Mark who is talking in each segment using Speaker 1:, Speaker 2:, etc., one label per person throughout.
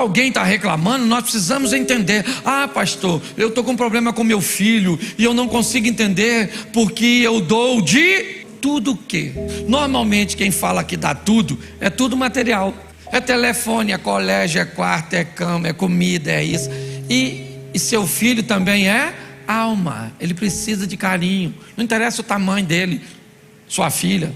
Speaker 1: alguém está reclamando, nós precisamos entender. Ah, pastor, eu estou com um problema com meu filho e eu não consigo entender porque eu dou de tudo o quê? Normalmente quem fala que dá tudo, é tudo material. É telefone, é colégio, é quarto, é cama, é comida, é isso. E seu filho também é alma. Ele precisa de carinho. Não interessa o tamanho dele. Sua filha,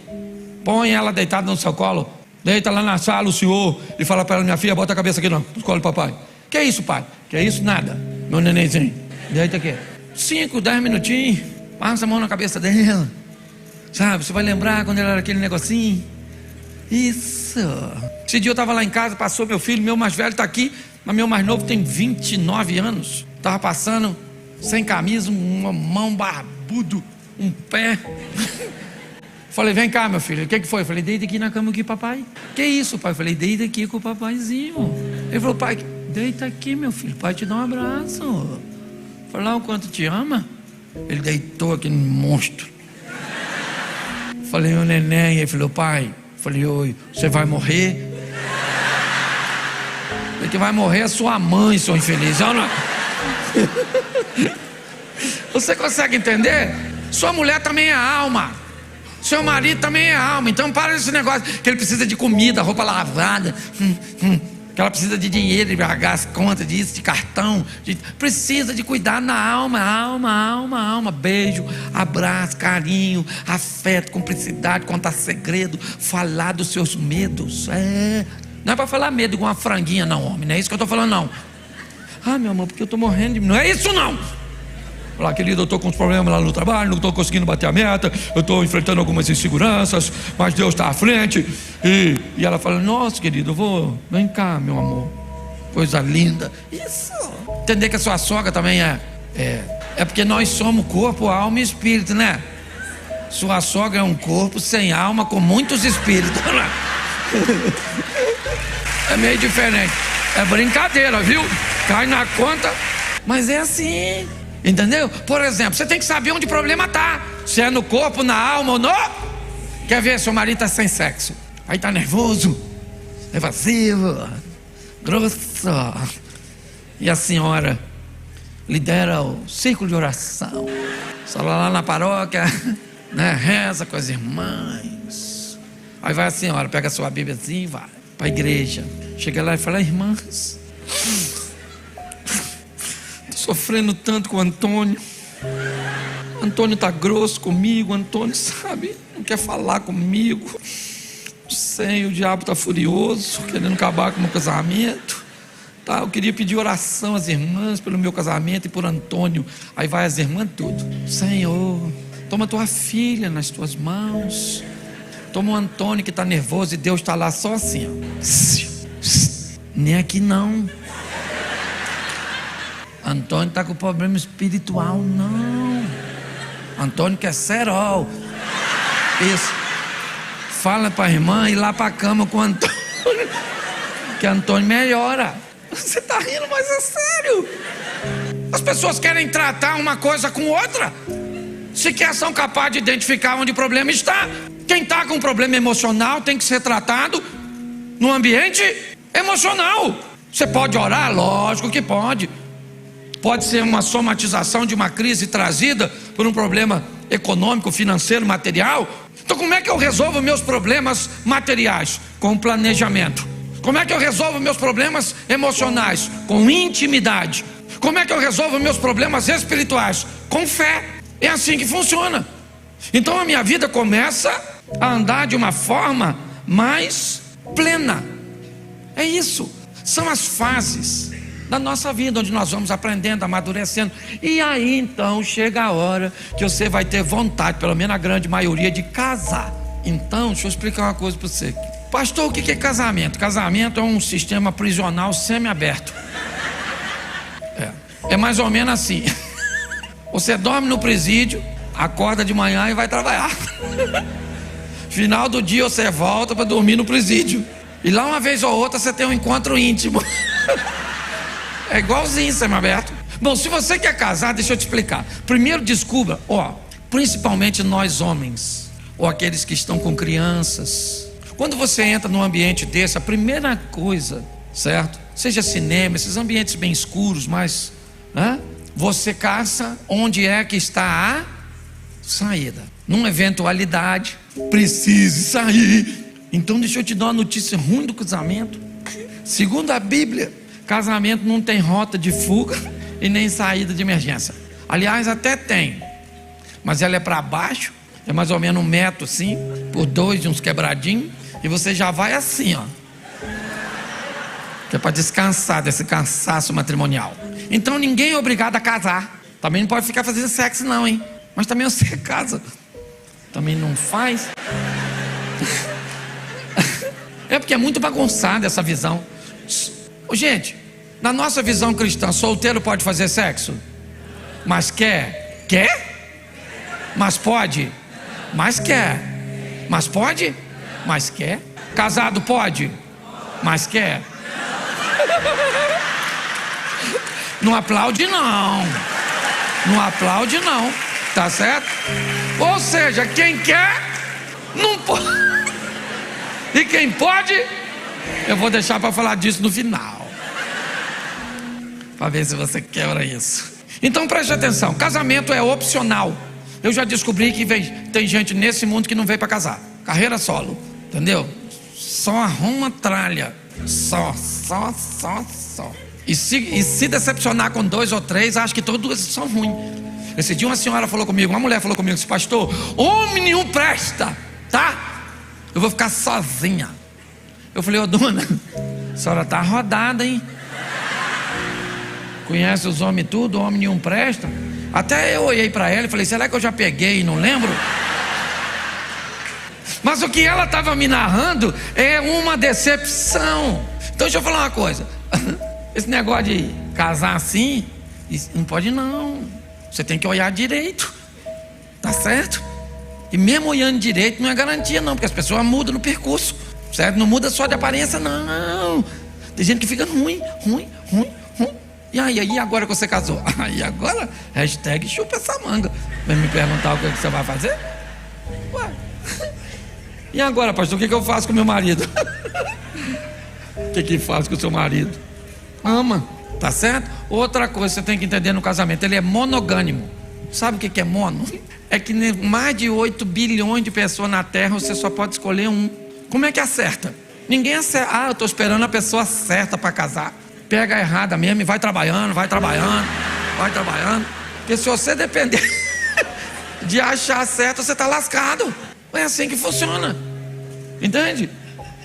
Speaker 1: põe ela deitada no seu colo. Deita lá na sala o senhor e fala para ela: minha filha, bota a cabeça aqui no colo do papai. Que isso, pai? Que isso? Nada. Meu nenenzinho, deita aqui. 5, 10 minutinhos. Passa a mão na cabeça dela. Sabe, você vai lembrar quando ela era aquele negocinho. Isso. Esse dia eu estava lá em casa, passou meu filho, meu mais velho está aqui, mas meu mais novo tem 29 anos. Estava passando sem camisa, uma mão barbudo, um pé. Falei: vem cá, meu filho, o que foi? Eu falei: deita aqui na cama aqui, papai. Que isso, pai? Eu falei: deita aqui com o papaizinho. Ele falou: pai, deita aqui, meu filho, pai te dá um abraço. Falei: o quanto te ama. Ele deitou aquele monstro. Falei: meu neném. Ele falou: pai. Falei: oi, você vai morrer? Ele que vai morrer é sua mãe, seu infeliz. Você consegue entender? Sua mulher também é alma. Seu marido também é alma. Então para esse negócio que ele precisa de comida, roupa lavada, que ela precisa de dinheiro, de pagar as contas disso, de cartão, precisa de cuidar na alma. Alma. Beijo, abraço, carinho, afeto, cumplicidade, contar segredo, falar dos seus medos. Não é para falar medo igual uma franguinha, não, homem. Não é isso que eu estou falando, não. Ah, meu amor, porque eu estou morrendo de... Não é isso, não. Olá, querido, eu estou com uns problemas lá no trabalho, não estou conseguindo bater a meta, eu estou enfrentando algumas inseguranças, mas Deus está à frente. E ela fala: nossa, querido, vem cá, meu amor, coisa linda. Isso. Entender que a sua sogra também é porque nós somos corpo, alma e espírito, né? Sua sogra é um corpo sem alma, com muitos espíritos. É meio diferente. É brincadeira, viu? Cai na conta, mas é assim. Entendeu? Por exemplo, você tem que saber onde o problema está. Se é no corpo, na alma ou no... Quer ver? Seu marido está sem sexo, aí está nervoso, evasivo, grosso. E a senhora lidera o círculo de oração. Só lá na paróquia, né? Reza com as irmãs. Aí vai a senhora, pega a sua Bíblia assim e vai para a igreja. Chega lá e fala: irmãs, sofrendo tanto com o Antônio. Antônio está grosso comigo. Antônio, sabe, não quer falar comigo. Não sei, o diabo está furioso, querendo acabar com o meu casamento. Tá, eu queria pedir oração às irmãs pelo meu casamento e por Antônio. Aí vai as irmãs tudo: Senhor, toma tua filha nas tuas mãos. Toma o Antônio que está nervoso e Deus está lá só assim, ó. Nem aqui não. Antônio está com problema espiritual, não. Antônio quer cerol. Isso. Fala para a irmã ir lá para a cama com o Antônio, que Antônio melhora. Você está rindo, mas é sério. As pessoas querem tratar uma coisa com outra, sequer são capazes de identificar onde o problema está. Quem está com um problema emocional tem que ser tratado no ambiente emocional. Você pode orar? Lógico que pode. Pode ser uma somatização de uma crise trazida por um problema econômico, financeiro, material. Então como é que eu resolvo meus problemas materiais? Com planejamento. Como é que eu resolvo meus problemas emocionais? Com intimidade. Como é que eu resolvo meus problemas espirituais? Com fé. É assim que funciona. Então a minha vida começa a andar de uma forma mais plena. É isso. São as fases da nossa vida, onde nós vamos aprendendo, amadurecendo. E aí então chega a hora que você vai ter vontade, pelo menos a grande maioria, de casar. Então, deixa eu explicar uma coisa para você. Pastor, o que é casamento? Casamento é um sistema prisional semi-aberto. É mais ou menos assim. Você dorme no presídio, acorda de manhã e vai trabalhar. Final do dia você volta para dormir no presídio. E lá uma vez ou outra você tem um encontro íntimo. É igualzinho, semi-aberto. Bom, se você quer casar, deixa eu te explicar. Primeiro descubra, principalmente nós homens, ou aqueles que estão com crianças. Quando você entra num ambiente desse, a primeira coisa, certo? Seja cinema, esses ambientes bem escuros, mas você caça onde é que está a saída. Numa eventualidade, precise sair. Então deixa eu te dar uma notícia ruim do casamento. Segundo a Bíblia, casamento não tem rota de fuga e nem saída de emergência. Aliás, até tem, mas ela é para baixo, é mais ou menos 1 metro assim, por 2 e uns quebradinhos, e você já vai assim, ó, que é para descansar desse cansaço matrimonial. Então ninguém é obrigado a casar. Também não pode ficar fazendo sexo não, hein? Mas também você casa, também não faz. É porque é muito bagunçada essa visão. Gente, na nossa visão cristã, solteiro pode fazer sexo? Mas quer? Quer? Mas pode? Mas quer? Mas pode? Mas quer? Casado pode? Mas quer? Não aplaude não. Não aplaude não. Tá certo? Ou seja, quem quer não pode. E quem pode, eu vou deixar para falar disso no final, para ver se você quebra isso. Então preste atenção, casamento é opcional. Eu já descobri que tem gente nesse mundo que não veio para casar. Carreira solo, entendeu? Só arruma tralha. Só. E se decepcionar com 2 ou 3, acho que todos são ruins. Esse dia uma senhora falou comigo, uma mulher falou comigo, disse: pastor, homem nenhum presta, tá? Eu vou ficar sozinha. Eu falei: ô dona, a senhora tá rodada, hein? Conhece os homens tudo, homem nenhum presta. Até eu olhei para ela e falei: será que eu já peguei e não lembro? Mas o que ela estava me narrando é uma decepção. Então deixa eu falar uma coisa. Esse negócio de casar assim, isso não pode não. Você tem que olhar direito, tá certo? E mesmo olhando direito não é garantia não, porque as pessoas mudam no percurso, certo? Não muda só de aparência não. Tem gente que fica ruim. E aí agora que você casou? Aí agora, hashtag chupa essa manga. Vai me perguntar o que você vai fazer? Ué. E agora, pastor, o que eu faço com meu marido? O que faz com o seu marido? Ama, tá certo? Outra coisa que você tem que entender no casamento, ele é monogâmico. Sabe o que é mono? É que mais de 8 bilhões de pessoas na Terra, você só pode escolher um. Como é que acerta? Ninguém acerta. Eu estou esperando a pessoa certa para casar. Pega a errada mesmo e vai trabalhando. Porque se você depender de achar certo, você está lascado. É assim que funciona. Entende?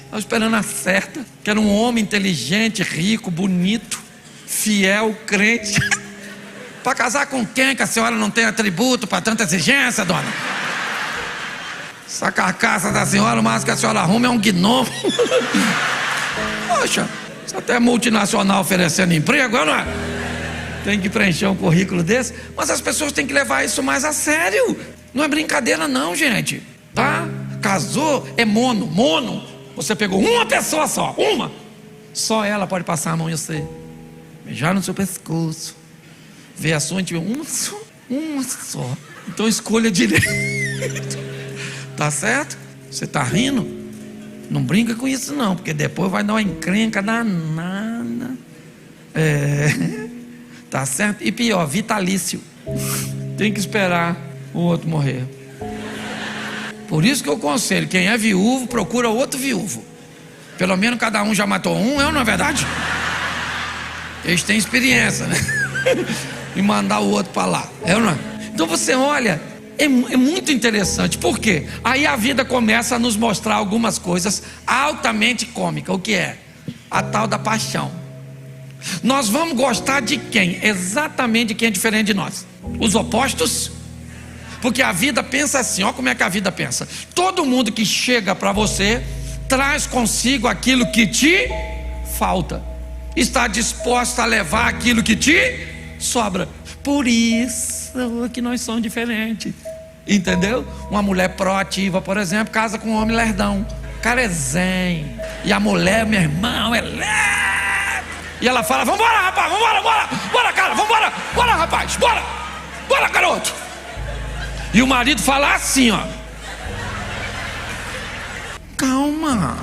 Speaker 1: Estou esperando a certa. Quero um homem inteligente, rico, bonito, fiel, crente. Para casar com quem? Que a senhora não tem atributo para tanta exigência, dona? Essa carcaça da senhora, o máximo que a senhora arruma é um gnomo. Poxa, isso até multinacional oferecendo emprego, não é? Tem que preencher um currículo desse. Mas as pessoas têm que levar isso mais a sério. Não é brincadeira não, gente. Tá? Casou, é mono. Você pegou uma pessoa só, uma. Só ela pode passar a mão em você, beijar no seu pescoço, ver a sua intimidade. Uma só. Então escolha direito. Tá certo? Você tá rindo? Não brinca com isso não, porque depois vai dar uma encrenca danada. Tá certo? E pior, vitalício. Tem que esperar o outro morrer. Por isso que eu aconselho, quem é viúvo, procura outro viúvo. Pelo menos cada um já matou um, não é verdade? Eles têm experiência, né? E mandar o outro para lá, não é? Então você olha, é muito interessante. Por quê? Aí a vida começa a nos mostrar algumas coisas altamente cômicas. O que é? A tal da paixão. Nós vamos gostar de quem? Exatamente de quem é diferente de nós. Os opostos. Porque a vida pensa assim, ó como é que a vida pensa. Todo mundo que chega para você traz consigo aquilo que te falta. Está disposto a levar aquilo que te sobra. Por isso que nós somos diferentes. Entendeu? Uma mulher proativa, por exemplo, casa com um homem lerdão. O cara é zen. E a mulher, meu irmão, é leve. E ela fala: vambora, rapaz, bora, cara, bora, rapaz, bora, garoto. E o marido fala assim, ó: calma.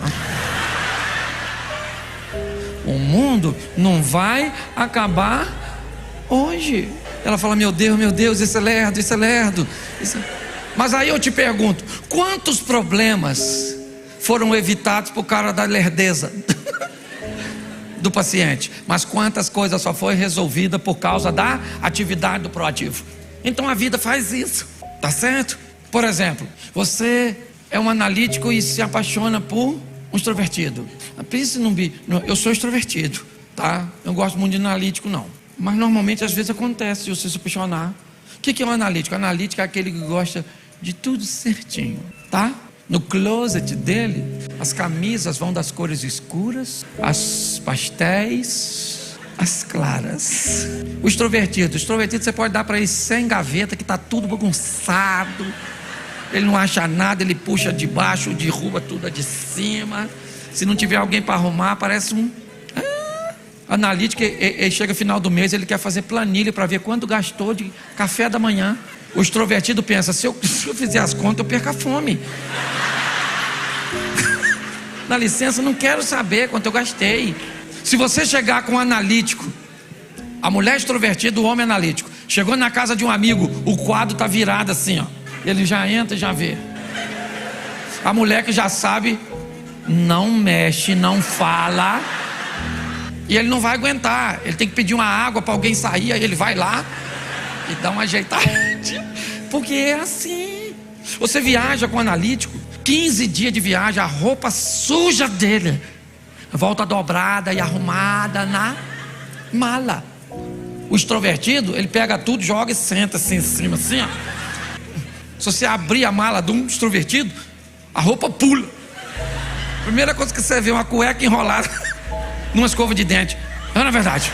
Speaker 1: O mundo não vai acabar hoje. Ela fala: meu Deus, isso é lerdo, isso é lerdo. Mas aí eu te pergunto: quantos problemas foram evitados por causa da lerdeza do paciente? Mas quantas coisas só foi resolvida por causa da atividade do proativo? Então a vida faz isso, tá certo? Por exemplo, você é um analítico e se apaixona por um extrovertido. Pense num eu sou extrovertido, tá? Eu não gosto muito de analítico, não. Mas normalmente às vezes acontece de você se apaixonar. O que é um analítico? Analítico é aquele que gosta de tudo certinho, tá? No closet dele, as camisas vão das cores escuras, as pastéis, as claras. O extrovertido você pode dar para ele 100 gavetas que está tudo bagunçado. Ele não acha nada, ele puxa de baixo, derruba tudo de cima. Se não tiver alguém para arrumar, parece um analítico. Ele chega no final do mês, ele quer fazer planilha para ver quanto gastou de café da manhã. O extrovertido pensa: se eu fizer as contas, eu perco a fome. Dá licença, não quero saber quanto eu gastei. Se você chegar com um analítico, a mulher extrovertida, o homem analítico, chegou na casa de um amigo, o quadro está virado assim, ó. Ele já entra e já vê. A mulher que já sabe, não mexe, não fala. E ele não vai aguentar. Ele tem que pedir uma água para alguém sair. Aí ele vai lá e dá uma ajeitada. Porque é assim. Você viaja com o analítico, 15 dias de viagem, a roupa suja dele volta dobrada e arrumada na mala. O extrovertido, ele pega tudo, joga e senta assim em cima, assim, ó. Se você abrir a mala de um extrovertido, a roupa pula. Primeira coisa que você vê, uma cueca enrolada numa escova de dente. Não é verdade?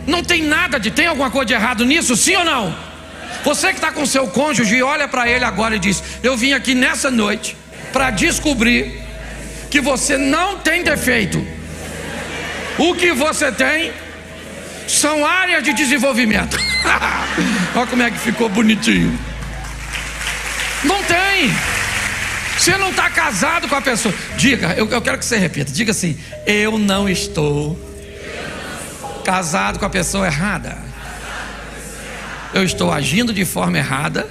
Speaker 1: Não tem nada tem alguma coisa de errado nisso, sim ou não? Você que está com seu cônjuge, olha para ele agora e diz: eu vim aqui nessa noite para descobrir que você não tem defeito. O que você tem são áreas de desenvolvimento. Olha como é que ficou bonitinho. Não tem. Você não está casado com a pessoa. Diga, eu quero que você repita. Diga assim: eu não estou casado com a pessoa errada. Eu estou agindo de forma errada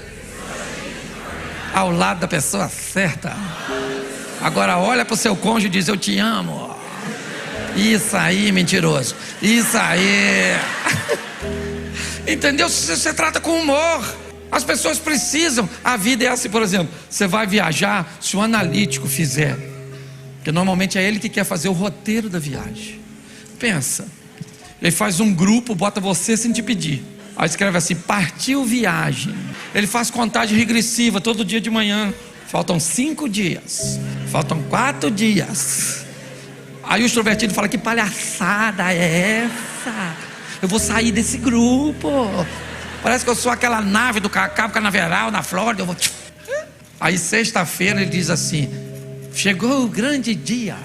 Speaker 1: ao lado da pessoa certa. Agora olha para o seu cônjuge e diz: eu te amo. Isso aí, mentiroso. Isso aí. Entendeu? Você trata com humor. As pessoas precisam. A vida é assim, por exemplo, você vai viajar, se o analítico fizer, porque normalmente é ele que quer fazer o roteiro da viagem. Pensa, ele faz um grupo, bota você sem te pedir. Aí escreve assim: partiu viagem. Ele faz contagem regressiva todo dia de manhã. Faltam 5 dias. Faltam 4 dias. Aí o extrovertido fala: que palhaçada é essa? Eu vou sair desse grupo. Parece que eu sou aquela nave do Cabo Canaveral na Flórida. Eu vou... Aí sexta-feira ele diz assim: chegou o grande dia.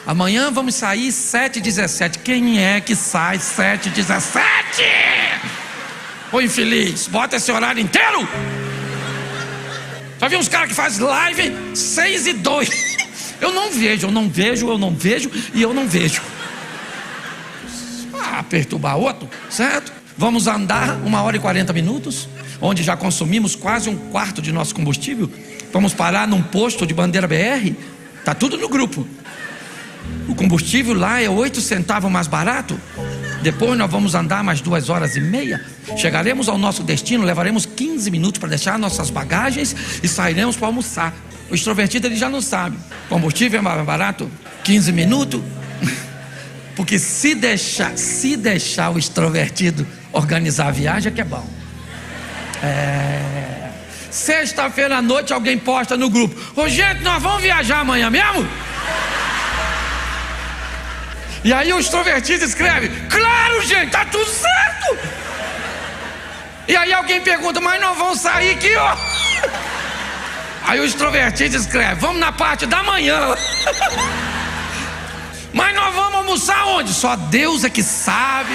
Speaker 1: Amanhã vamos sair 7h17. Quem é que sai 7h17? Ô infeliz, bota esse horário inteiro. Já viu uns caras que fazem live 6h02? Eu não vejo e eu não vejo. Perturbar outro, certo? Vamos andar 1h40, onde já consumimos quase um quarto de nosso combustível. Vamos parar num posto de bandeira BR. Tá tudo no grupo. O combustível lá é 8 centavos mais barato. Depois nós vamos andar mais 2h30. Chegaremos ao nosso destino, levaremos 15 minutos para deixar nossas bagagens e sairemos para almoçar. O extrovertido, ele já não sabe. Combustível é mais barato, 15 minutos. Porque se deixar o extrovertido organizar a viagem, é que é bom. Sexta-feira à noite alguém posta no grupo: ô gente, nós vamos viajar amanhã mesmo? E aí o extrovertido escreve: claro, gente, tá tudo certo. E aí alguém pergunta: mas nós vamos sair que ó. Aí o extrovertido escreve: vamos na parte da manhã. Mas nós vamos almoçar onde? Só Deus é que sabe.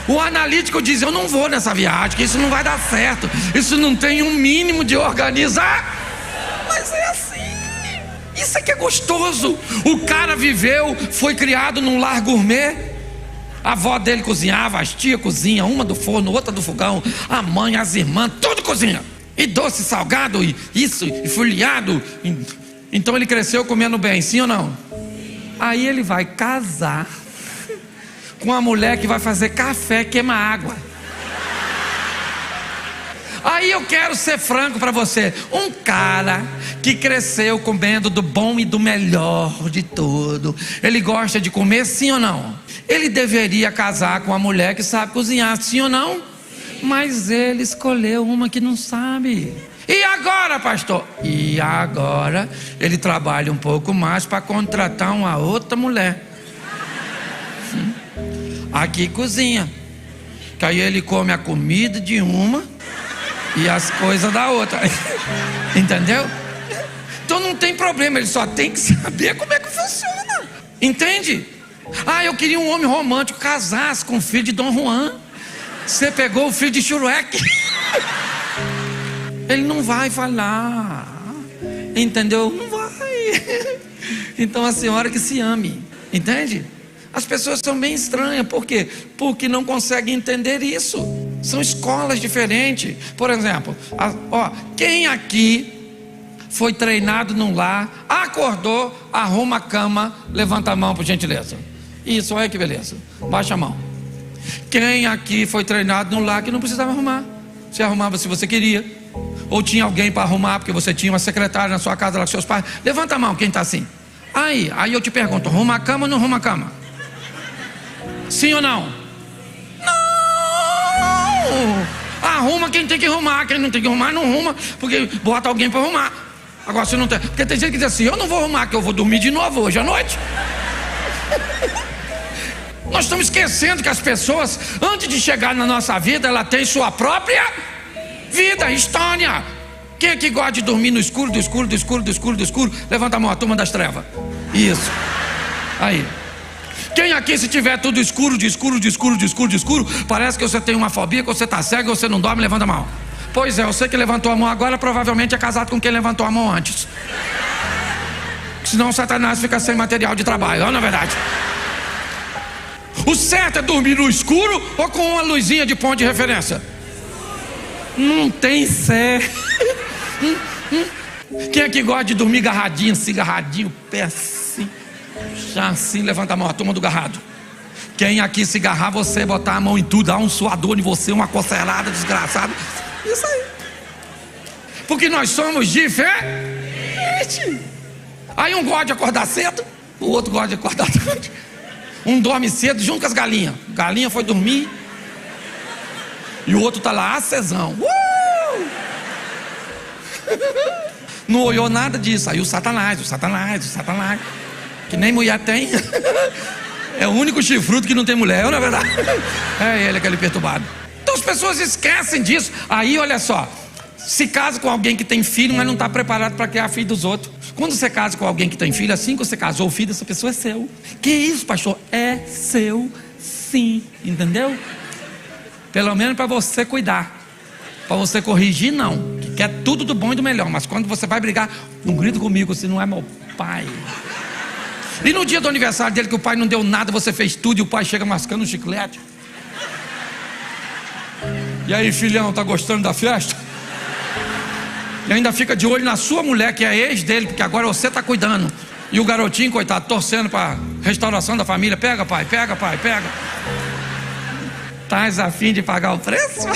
Speaker 1: O analítico diz: eu não vou nessa viagem, que isso não vai dar certo. Isso não tem um mínimo de organizar. Mas é assim. Isso é que é gostoso. O cara viveu, foi criado num lar gourmet. A avó dele cozinhava, as tias cozinham, uma do forno, outra do fogão, a mãe, as irmãs, tudo cozinha. E doce, salgado, e isso, e folheado. Então ele cresceu comendo bem, sim ou não? Aí ele vai casar com uma mulher que vai fazer café, queima água. Aí eu quero ser franco para você. Um cara que cresceu comendo do bom e do melhor de tudo, ele gosta de comer, sim ou não? Ele deveria casar com uma mulher que sabe cozinhar, sim ou não? Mas ele escolheu uma que não sabe. E agora, pastor? E agora ele trabalha um pouco mais para contratar uma outra mulher. Aqui cozinha, que aí ele come a comida de uma e as coisas da outra. Entendeu? Então não tem problema, ele só tem que saber como é que funciona. Entende? Ah, eu queria um homem romântico, casasse com o filho de Dom Juan. Você pegou o filho de Shrek. Ele não vai falar. Entendeu? Não vai. Então a senhora que se ame. Entende? As pessoas são bem estranhas. Por quê? Porque não conseguem entender isso. São escolas diferentes. Por exemplo, quem aqui foi treinado num lar, acordou, arruma a cama, levanta a mão por gentileza. Isso, olha que beleza. Baixa a mão. Quem aqui foi treinado num lar que não precisava arrumar? Você arrumava se você queria. Ou tinha alguém para arrumar, porque você tinha uma secretária na sua casa lá com seus pais. Levanta a mão, quem está assim. Aí eu te pergunto, arruma a cama ou não arruma a cama? Sim ou não? Não! Arruma quem tem que arrumar. Quem não tem que arrumar, não arruma, porque bota alguém para arrumar. Agora você não tem. Porque tem gente que diz assim, eu não vou arrumar, que eu vou dormir de novo hoje à noite. Nós estamos esquecendo que as pessoas, antes de chegar na nossa vida, ela tem sua própria vida, história. Quem é que gosta de dormir no escuro, do escuro, do escuro, do escuro, do escuro? Levanta a mão, a turma das trevas. Isso. Aí. Quem aqui, se tiver tudo escuro, de escuro, de escuro, de escuro, de escuro, parece que você tem uma fobia, que você está cego, que você não dorme, levanta a mão. Pois é, você que levantou a mão agora, provavelmente é casado com quem levantou a mão antes. Senão o Satanás fica sem material de trabalho, não é verdade? O certo é dormir no escuro ou com uma luzinha de ponto de referência? Não tem certo. Quem é que gosta de dormir garradinho, assim, garradinho, pé assim, já assim, levanta a mão, a turma do garrado. Quem aqui se agarrar, você botar a mão em tudo, dá um suador em você, uma coceirada desgraçada. Isso aí. Porque nós somos diferentes. Aí um gosta de acordar cedo, o outro gosta de acordar tarde. Um dorme cedo junto com as galinhas. Galinha foi dormir e o outro tá lá acesão. Não olhou nada disso. Aí o Satanás, que nem mulher tem. É o único chifrudo que não tem mulher, não é verdade? É ele, aquele perturbado. Então as pessoas esquecem disso. Aí olha só, se casa com alguém que tem filho, mas não está preparado para criar filho dos outros. Quando você casa com alguém que tem filho, assim que você casou, o filho dessa pessoa é seu. Que isso, pastor? É seu, sim, entendeu? Pelo menos para você cuidar. Para você corrigir, não. Que quer tudo do bom e do melhor. Mas quando você vai brigar, não grita comigo, se não é meu pai. E no dia do aniversário dele, que o pai não deu nada, você fez tudo e o pai chega mascando um chiclete. E aí, filhão, tá gostando da festa? E ainda fica de olho na sua mulher, que é ex dele, porque agora você está cuidando. E o garotinho, coitado, torcendo para restauração da família. Pega, pai, pega, pai, pega. Estás a fim de pagar o preço?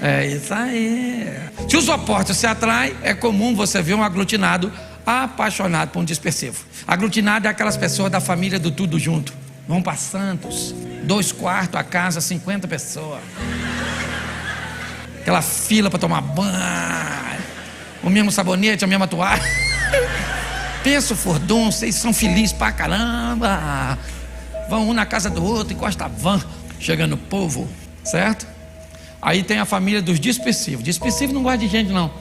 Speaker 1: É isso aí. Se os opostos se atraem, é comum você ver um aglutinado apaixonado por um dispersivo. Aglutinado é aquelas pessoas da família do tudo junto. Vão para Santos, 2 quartos a casa, 50 pessoas. Aquela fila para tomar banho, o mesmo sabonete, a mesma toalha. Pensa o furdunço, vocês são felizes pra caramba. Vão um na casa do outro, encosta a van, chegando o povo, certo? Aí tem a família dos dispersivos. Dispersivo não gosta de gente, não.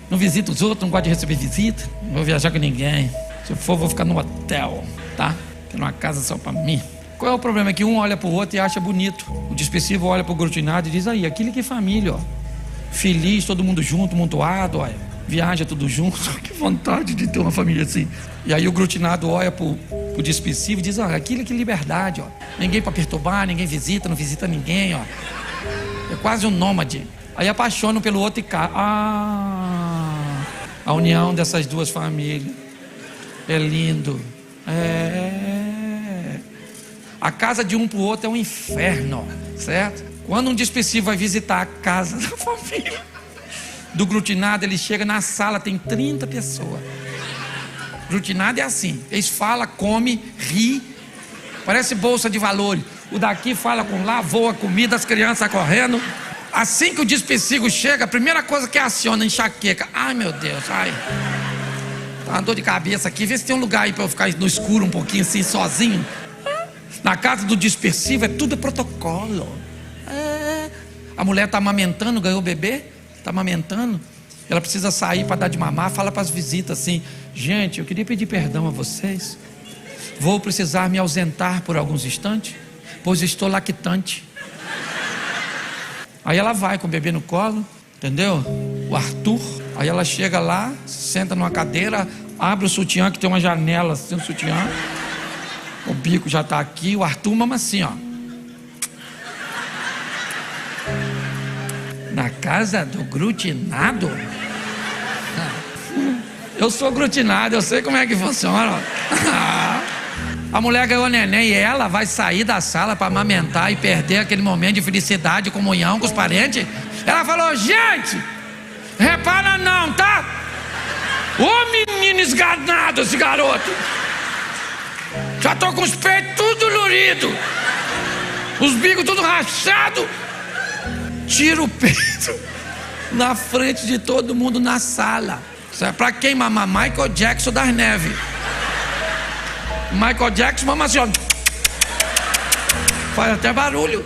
Speaker 1: Não visita os outros, não gosta de receber visita. Não vou viajar com ninguém. Se eu for, vou ficar no hotel, tá? Tem uma casa só pra mim. Qual é o problema? É que um olha pro outro e acha bonito. O dispersivo olha pro aglutinado e diz, aí, aquilo que é família, ó. Feliz, todo mundo junto, montuado, olha. viaja tudo junto. Que vontade de ter uma família assim. E aí o aglutinado olha pro dispersivo e diz: ó, aquilo que liberdade, ó. Ninguém para perturbar, ninguém visita, não visita ninguém, ó. É quase um nômade. Aí apaixonam pelo outro e casa. A união dessas duas famílias é lindo. A casa de um pro outro é um inferno, certo? Quando um dispersivo vai visitar a casa da família do aglutinado, ele chega na sala, tem 30 pessoas. Aglutinado é assim: eles falam, come, ri, parece bolsa de valores. O daqui fala com lá, voa comida, as crianças correndo. Assim que o dispersivo chega, a primeira coisa que aciona, enxaqueca. Ai, meu Deus, ai, tá uma dor de cabeça aqui. Vê se tem um lugar aí para eu ficar no escuro um pouquinho assim, sozinho. Na casa do dispersivo tudo protocolo. A mulher está amamentando, ganhou o bebê, está amamentando. Ela precisa sair para dar de mamar. Fala para as visitas assim: gente, eu queria pedir perdão a vocês. Vou precisar me ausentar por alguns instantes, pois estou lactante. Aí ela vai com o bebê no colo, entendeu? O Arthur. Aí ela chega lá, senta numa cadeira, abre o sutiã, que tem uma janela assim, o sutiã. O bico já está aqui. O Arthur mama assim, ó. Na casa do aglutinado? Eu sou aglutinado, eu sei como é que funciona. A mulher ganhou neném e ela vai sair da sala para amamentar e perder aquele momento de felicidade e comunhão com os parentes. Ela falou: gente, repara não, tá? Ô menino esganado esse garoto. Já tô com os peitos tudo lurido, os bicos tudo rachado. Tira o peito na frente de todo mundo na sala. Isso é pra quem mamar? Michael Jackson das neves. Michael Jackson mama assim, ó. Faz até barulho.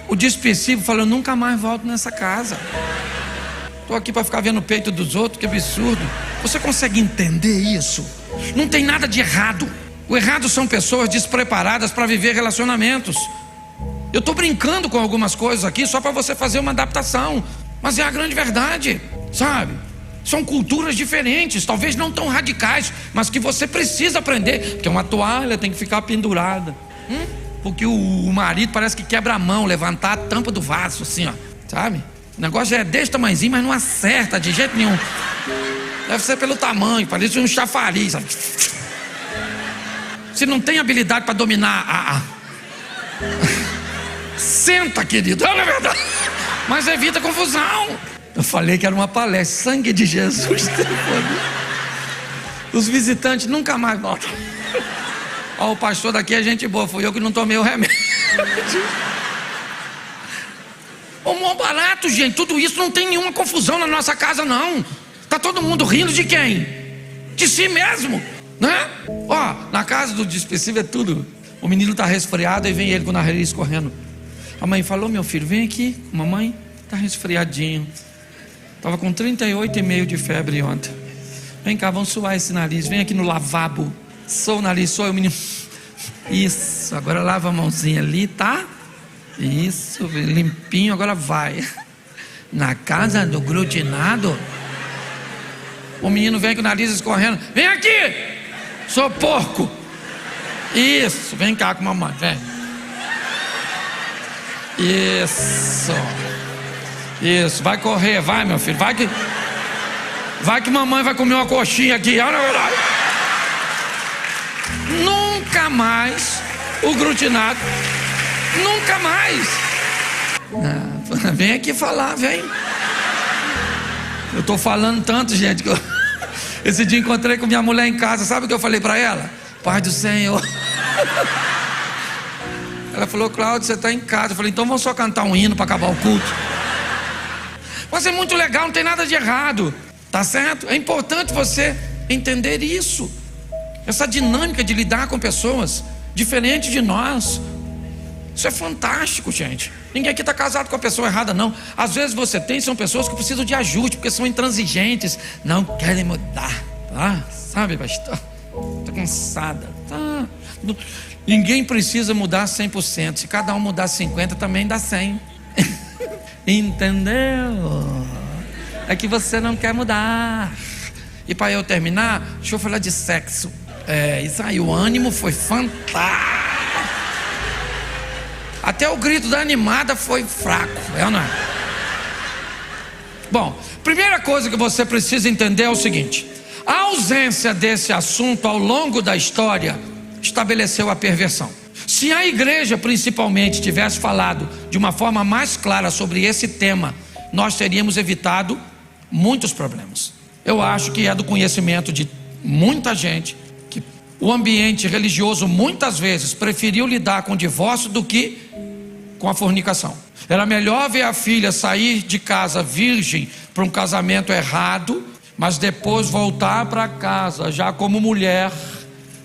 Speaker 1: O dispersivo falou: nunca mais volto nessa casa. Tô aqui para ficar vendo o peito dos outros, que absurdo. Você consegue entender isso? Não tem nada de errado. O errado são pessoas despreparadas para viver relacionamentos. Eu estou brincando com algumas coisas aqui só para você fazer uma adaptação, mas é a grande verdade, sabe? São culturas diferentes, talvez não tão radicais, mas que você precisa aprender. Porque uma toalha tem que ficar pendurada, porque o marido parece que quebra a mão, levantar a tampa do vaso assim, ó, sabe? O negócio é desse tamanhozinho, mas não acerta de jeito nenhum. Deve ser pelo tamanho, parece um chafariz, sabe? Se não tem habilidade para dominar senta, querido, é verdade, mas evita confusão. Eu falei que era uma palestra. Sangue de Jesus. Os visitantes nunca mais voltam. Ó, o pastor daqui é gente boa, fui eu que não tomei o remédio. O mó barato, gente. Tudo isso não tem nenhuma confusão na nossa casa, não. Tá todo mundo rindo de quem? De si mesmo, né? Ó, na casa do dispersivo é tudo. O menino tá resfriado e vem ele com o nariz correndo. A mãe falou: meu filho, vem aqui. Mamãe, tá resfriadinho. Estava com 38,5 de febre ontem. Vem cá, vamos suar esse nariz. Vem aqui no lavabo. Sou o nariz, sou eu, menino. Isso, agora lava a mãozinha ali, tá? Isso, limpinho, agora vai. Na casa do aglutinado, o menino vem com o nariz escorrendo. Vem aqui, sou porco. Isso, vem cá com a mamãe, vem. Isso, vai correr, vai, meu filho, vai que mamãe vai comer uma coxinha aqui, olha a verdade. Nunca mais o aglutinado, nunca mais. Vem aqui falar, vem. Eu tô falando tanto, gente, que esse dia encontrei com minha mulher em casa. Sabe o que eu falei para ela? Paz do Senhor. Ela falou: Cláudio, você está em casa. Eu falei: então vamos só cantar um hino para acabar o culto. Mas é muito legal, não tem nada de errado, tá certo? É importante você entender isso, essa dinâmica de lidar com pessoas diferentes de nós. Isso é fantástico, gente. Ninguém aqui está casado com a pessoa errada, não. Às vezes você tem, são pessoas que precisam de ajuste, porque são intransigentes, não querem mudar, tá? Sabe, pastor? Estou cansada, tá? Ninguém precisa mudar 100%. Se cada um mudar 50%, também dá 100%. Entendeu? é que você não quer mudar. E para eu terminar, deixa eu falar de sexo. Isso aí, o ânimo foi fantástico. Até o grito da animada foi fraco, ou não é? Bom, primeira coisa que você precisa entender é o seguinte: a ausência desse assunto ao longo da história estabeleceu a perversão. Se a igreja principalmente tivesse falado de uma forma mais clara sobre esse tema, nós teríamos evitado muitos problemas. Eu acho que é do conhecimento de muita gente que o ambiente religioso muitas vezes preferiu lidar com o divórcio do que com a fornicação. Era melhor ver a filha sair de casa virgem para um casamento errado, mas depois voltar para casa já como mulher,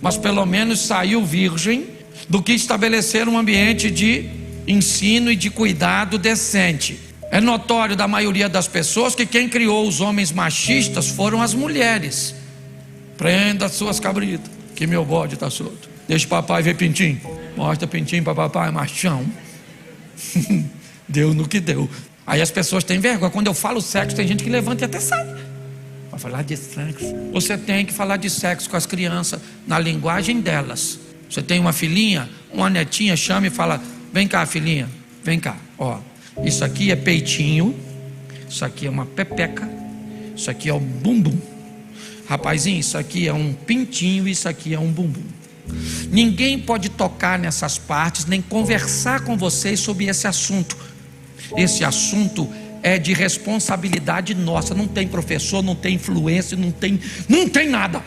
Speaker 1: mas pelo menos saiu virgem, do que estabelecer um ambiente de ensino e de cuidado decente. É notório da maioria das pessoas que quem criou os homens machistas foram as mulheres. Prenda as suas cabritas, que meu bode está solto. Deixa o papai ver pintinho. Mostra pintinho para papai, machão. Deu no que deu. Aí as pessoas têm vergonha. Quando eu falo sexo, tem gente que levanta e até sai. Vai falar de sexo. Você tem que falar de sexo com as crianças na linguagem delas. Você tem uma filhinha, uma netinha, chama e fala: vem cá, filhinha, vem cá. Ó, isso aqui é peitinho, isso aqui é uma pepeca, isso aqui é um bumbum. Rapazinho, isso aqui é um pintinho, isso aqui é um bumbum. Ninguém pode tocar nessas partes, nem conversar com vocês sobre esse assunto. Esse assunto é de responsabilidade nossa. Não tem professor, não tem influência, não tem nada.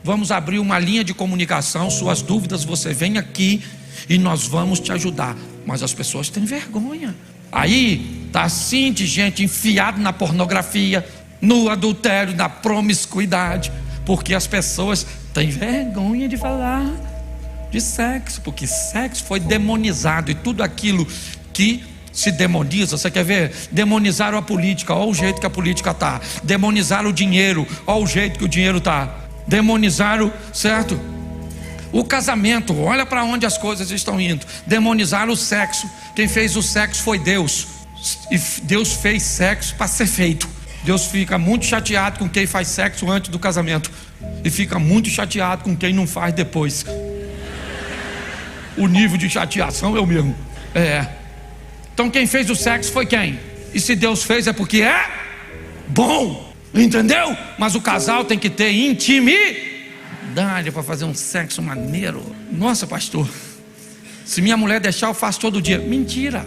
Speaker 1: Vamos abrir uma linha de comunicação. Suas dúvidas você vem aqui e nós vamos te ajudar. Mas as pessoas têm vergonha. Aí tá assim de gente enfiada na pornografia, no adultério, na promiscuidade, porque as pessoas têm vergonha de falar de sexo, porque sexo foi demonizado. E tudo aquilo que se demoniza, você quer ver? Demonizaram a política, olha o jeito que a política está. Demonizaram o dinheiro, olha o jeito que o dinheiro está. Demonizaram, certo? O casamento, olha para onde as coisas estão indo. Demonizaram o sexo. Quem fez o sexo foi Deus. E Deus fez sexo para ser feito. Deus fica muito chateado com quem faz sexo antes do casamento e fica muito chateado com quem não faz depois. O nível de chateação é o mesmo. Então quem fez o sexo foi quem? E se Deus fez é porque é bom, entendeu? Mas o casal tem que ter intimidade para fazer um sexo maneiro. Nossa, pastor, se minha mulher deixar eu faço todo dia. Mentira.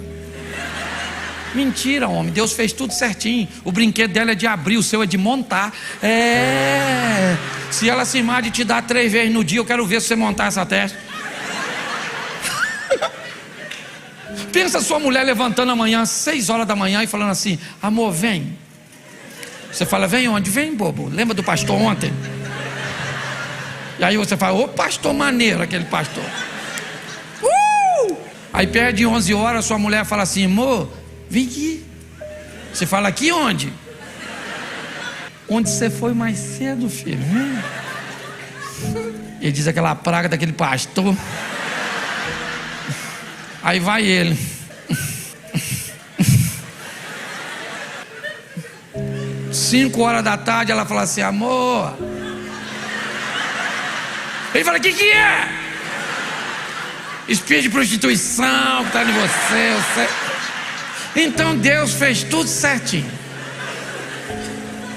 Speaker 1: Mentira, homem. Deus fez tudo certinho. O brinquedo dela é de abrir, o seu é de montar. Se ela se cismar de te dar 3 vezes no dia, eu quero ver se você montar essa testa. Pensa a sua mulher levantando amanhã às 6 horas da manhã e falando assim: amor, vem. Você fala: vem onde? Vem, bobo. Lembra do pastor ontem? E aí você fala: ô pastor maneiro, aquele pastor. Aí perde 11 horas, sua mulher fala assim: amor, vem aqui. Você fala: aqui onde? Onde você foi mais cedo, filho? Ele diz aquela praga daquele pastor. Aí vai ele. 5 horas da tarde ela fala assim: amor. Ele fala: que é? Espírito de prostituição que está em você. Então Deus fez tudo certinho.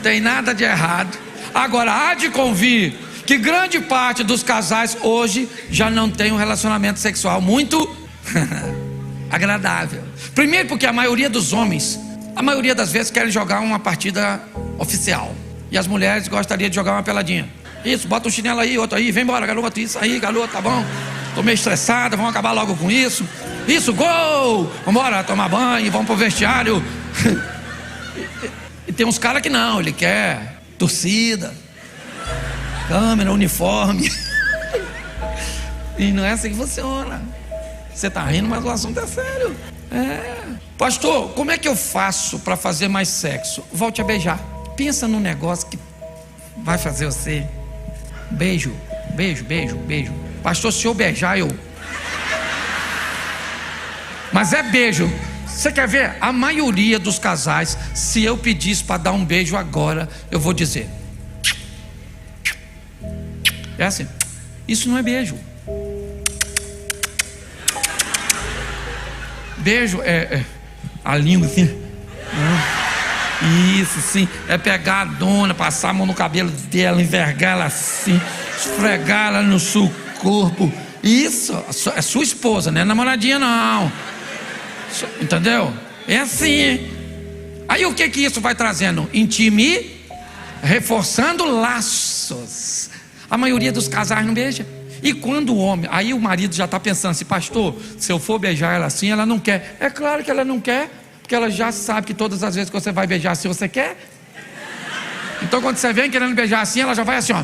Speaker 1: Tem nada de errado. Agora há de convir que grande parte dos casais hoje já não tem um relacionamento sexual muito agradável. Primeiro porque a maioria dos homens, a maioria das vezes, querem jogar uma partida oficial. E as mulheres gostariam de jogar uma peladinha. Isso, bota um chinelo aí, outro aí, vem embora, garoto, isso aí, garoto, tá bom? Tô meio estressada, vamos acabar logo com isso. Isso, gol! Vamos embora tomar banho, vamos pro vestiário. E tem uns caras que não, ele quer torcida, câmera, uniforme. E não é assim que funciona. Você tá rindo, mas o assunto é sério. Pastor, como é que eu faço para fazer mais sexo? Volte a beijar. Pensa num negócio que vai fazer você. Beijo, beijo, beijo, beijo. Pastor, se eu beijar, eu... Mas é beijo. Você quer ver? A maioria dos casais, se eu pedisse para dar um beijo agora, eu vou dizer. É assim. Isso não é beijo. Beijo é a língua assim. Isso sim, é pegar a dona, passar a mão no cabelo dela, envergar ela assim, esfregar ela no seu corpo. Isso, é sua esposa, não é namoradinha não. Entendeu? É assim. Aí o que isso vai trazendo? Reforçando laços. A maioria dos casais não beija. E quando o homem, aí o marido já está pensando assim, pastor, se eu for beijar ela assim, ela não quer. É claro que ela não quer, porque ela já sabe que todas as vezes que você vai beijar assim, você quer. Então quando você vem querendo beijar assim, ela já vai assim, ó.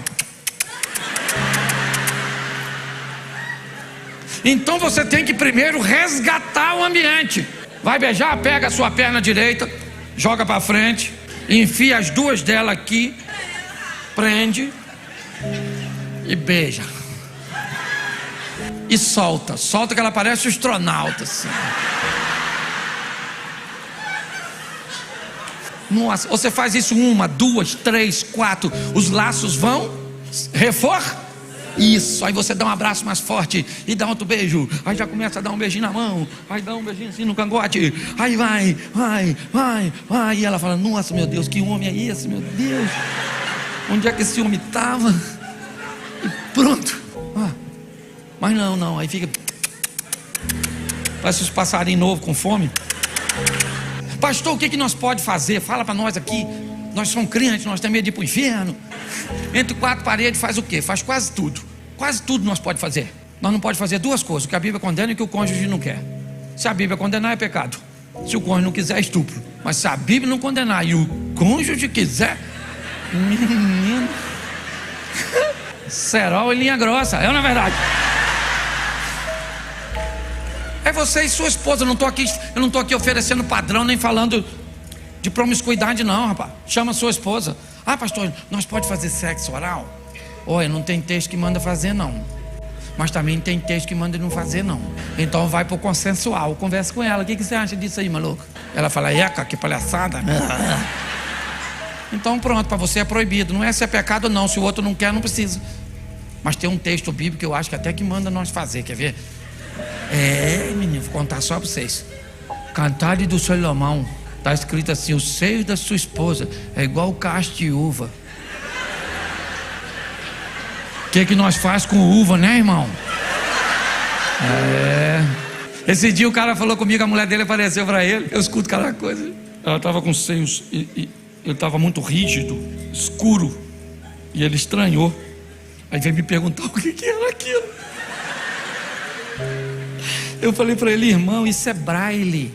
Speaker 1: Então você tem que primeiro resgatar o ambiente. Vai beijar, pega a sua perna direita, joga para frente, enfia as duas dela aqui, prende e beija. E solta que ela parece um astronauta assim. Nossa, você faz isso 1, 2, 3, 4, os laços vão isso, aí você dá um abraço mais forte e dá outro beijo, aí já começa a dar um beijinho na mão, aí dá um beijinho assim no cangote, aí vai, e ela fala, nossa meu Deus, que homem é esse, meu Deus, onde é que esse homem estava? E pronto. Mas não, aí fica, parece os passarinhos novos com fome. Pastor, o que nós pode fazer? Fala para nós aqui. Nós somos crentes, nós temos medo de ir para o inferno. Entre 4 paredes faz o quê? Faz quase tudo. Quase tudo nós pode fazer. Nós não pode fazer 2 coisas, o que a Bíblia condena e o que o cônjuge não quer. Se a Bíblia condenar é pecado. Se o cônjuge não quiser é estupro. Mas se a Bíblia não condenar e o cônjuge quiser, menino, cerol e linha grossa, é ou não é verdade? É você e sua esposa. Eu não estou aqui oferecendo padrão, nem falando de promiscuidade não, rapaz. Chama a sua esposa. Ah, pastor, nós pode fazer sexo oral? Olha, não tem texto que manda fazer não, mas também tem texto que manda não fazer não. Então vai pro consensual, conversa com ela. O que você acha disso aí, maluco? Ela fala, eca, que palhaçada. Então pronto, para você é proibido. Não é se é pecado não, se o outro não quer, não precisa. Mas tem um texto bíblico que eu acho que até que manda nós fazer, quer ver? Menino, vou contar só para vocês. Cantares do Salomão, está escrito assim: os seios da sua esposa é igual cacho de uva. O que nós faz com uva, né, irmão? Esse dia o cara falou comigo, a mulher dele apareceu para ele. Eu escuto cada coisa. Ela estava com seios e ele estava muito rígido, escuro, e ele estranhou. Aí veio me perguntar o que era aquilo. Eu falei para ele, irmão, isso é braille.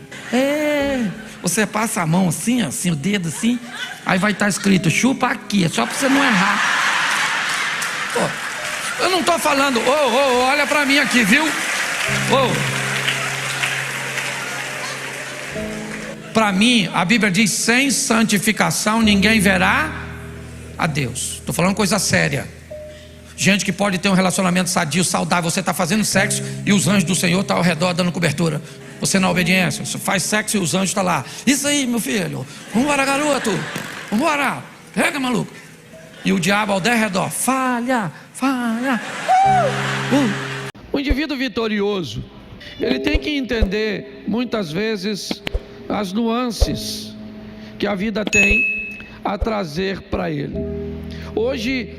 Speaker 1: Você passa a mão assim, o dedo assim, aí vai estar escrito chupa aqui, é só para você não errar. Pô, eu não estou falando, olha para mim aqui, viu? Para mim, a Bíblia diz: sem santificação ninguém verá a Deus. Estou falando coisa séria. Gente que pode ter um relacionamento sadio, saudável. Você está fazendo sexo e os anjos do Senhor estão ao redor dando cobertura. Você na obediência, você faz sexo e os anjos estão lá. Isso aí, meu filho. Vambora, garoto. Vambora. Pega, maluco. E o diabo ao derredor. Falha. O indivíduo vitorioso, ele tem que entender muitas vezes as nuances que a vida tem a trazer para ele. Hoje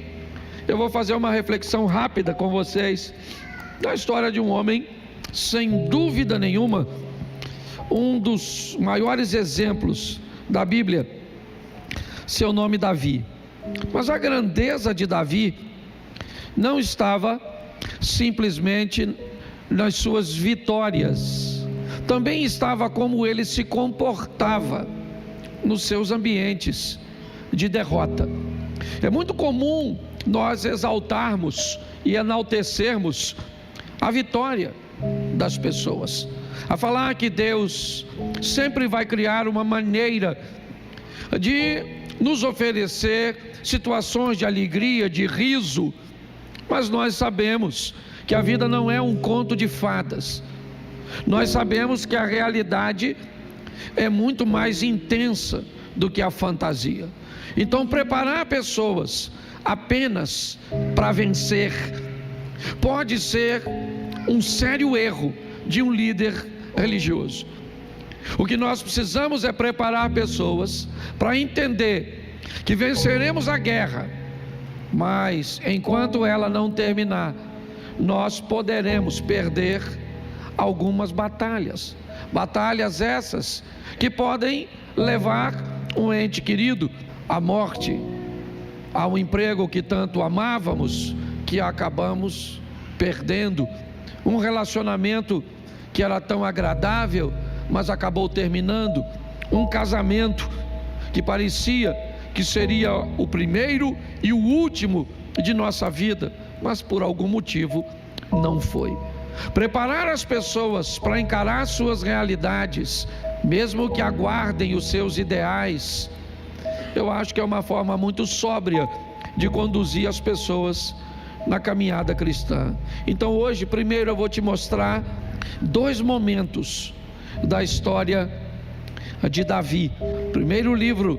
Speaker 1: eu vou fazer uma reflexão rápida com vocês da história de um homem, sem dúvida nenhuma, um dos maiores exemplos da Bíblia. Seu nome Davi. Mas a grandeza de Davi não estava simplesmente nas suas vitórias, também estava como ele se comportava nos seus ambientes de derrota. É muito comum nós exaltarmos e enaltecermos a vitória das pessoas, a falar que Deus sempre vai criar uma maneira de nos oferecer situações de alegria, de riso, mas nós sabemos que a vida não é um conto de fadas. Nós sabemos que a realidade é muito mais intensa do que a fantasia. Então, preparar pessoas apenas para vencer pode ser um sério erro de um líder religioso. O que nós precisamos é preparar pessoas para entender que venceremos a guerra, mas enquanto ela não terminar, nós poderemos perder algumas batalhas. Batalhas essas que podem levar um ente querido à morte, ao emprego que tanto amávamos, que acabamos perdendo, um relacionamento que era tão agradável, mas acabou terminando, um casamento que parecia que seria o primeiro e o último de nossa vida, mas por algum motivo não foi. Preparar as pessoas para encarar suas realidades, mesmo que aguardem os seus ideais, eu acho que é uma forma muito sóbria de conduzir as pessoas na caminhada cristã. Então hoje, primeiro eu vou te mostrar 2 momentos da história de Davi. Primeiro livro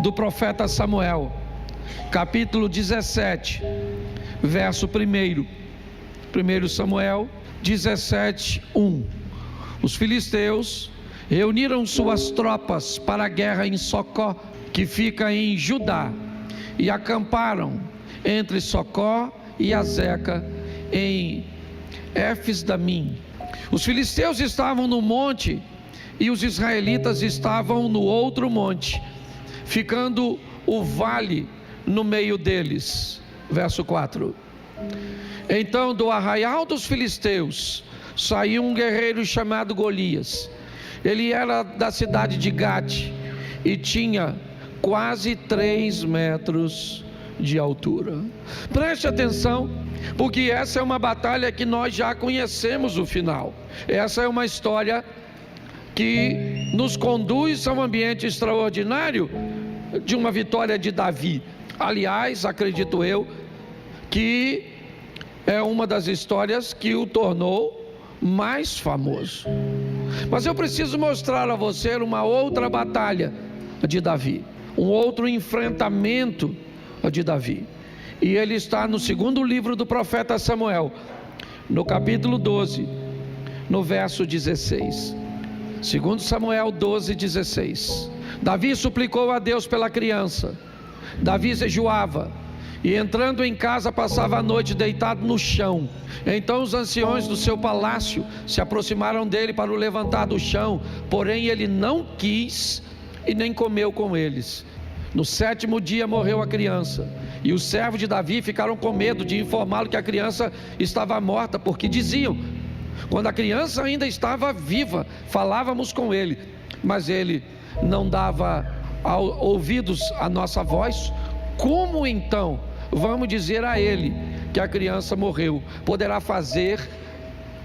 Speaker 1: do profeta Samuel, capítulo 17, verso 1. 1 Samuel 17, 1. Os filisteus reuniram suas tropas para a guerra em Socó, que fica em Judá, e acamparam entre Socó e Azeca em Éfes-damim. Os filisteus estavam no monte e os israelitas estavam no outro monte, ficando o vale no meio deles. Verso 4. Então do arraial dos filisteus saiu um guerreiro chamado Golias. Ele era da cidade de Gate e tinha quase 3 metros de altura. Preste atenção, porque essa é uma batalha que nós já conhecemos o final. Essa é uma história que nos conduz a um ambiente extraordinário de uma vitória de Davi. Aliás, acredito eu que é uma das histórias que o tornou mais famoso. Mas eu preciso mostrar a você uma outra batalha de Davi, um outro enfrentamento de Davi, e ele está no segundo livro do profeta Samuel, no capítulo 12, no verso 16. 2 Samuel 12, 16. Davi suplicou a Deus pela criança. Davi jejuava e entrando em casa passava a noite deitado no chão. Então os anciões do seu palácio se aproximaram dele para o levantar do chão, porém ele não quis e nem comeu com eles. No 7º dia morreu a criança, e os servos de Davi ficaram com medo de informá-lo que a criança estava morta, porque diziam: quando a criança ainda estava viva, falávamos com ele, mas ele não dava ouvidos à nossa voz. Como então vamos dizer a ele que a criança morreu? Poderá fazer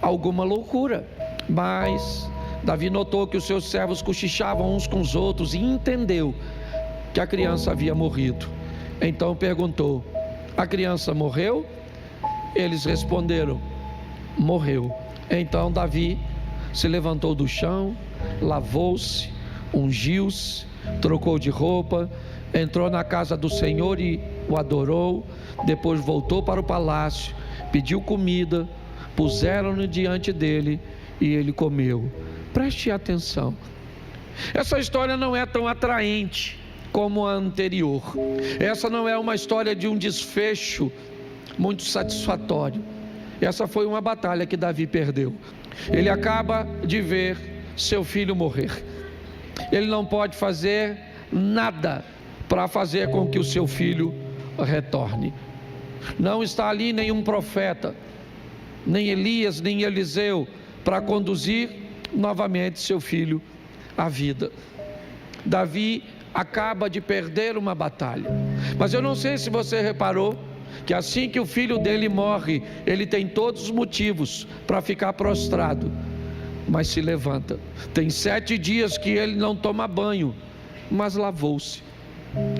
Speaker 1: alguma loucura. Mas Davi notou que os seus servos cochichavam uns com os outros e entendeu que a criança havia morrido. Então perguntou: a criança morreu? Eles responderam: morreu. Então Davi se levantou do chão, lavou-se, ungiu-se, trocou de roupa, entrou na casa do Senhor e o adorou. Depois voltou para o palácio, pediu comida, puseram-no diante dele e ele comeu. Preste atenção, essa história não é tão atraente como a anterior. Essa não é uma história de um desfecho muito satisfatório. Essa foi uma batalha que Davi perdeu. Ele acaba de ver seu filho morrer. Ele não pode fazer nada para fazer com que o seu filho retorne. Não está ali nenhum profeta, nem Elias, nem Eliseu, para conduzir novamente seu filho à vida. Davi acaba de perder uma batalha. Mas eu não sei se você reparou que assim que o filho dele morre, ele tem todos os motivos para ficar prostrado, mas se levanta. Tem 7 dias que ele não toma banho, mas lavou-se.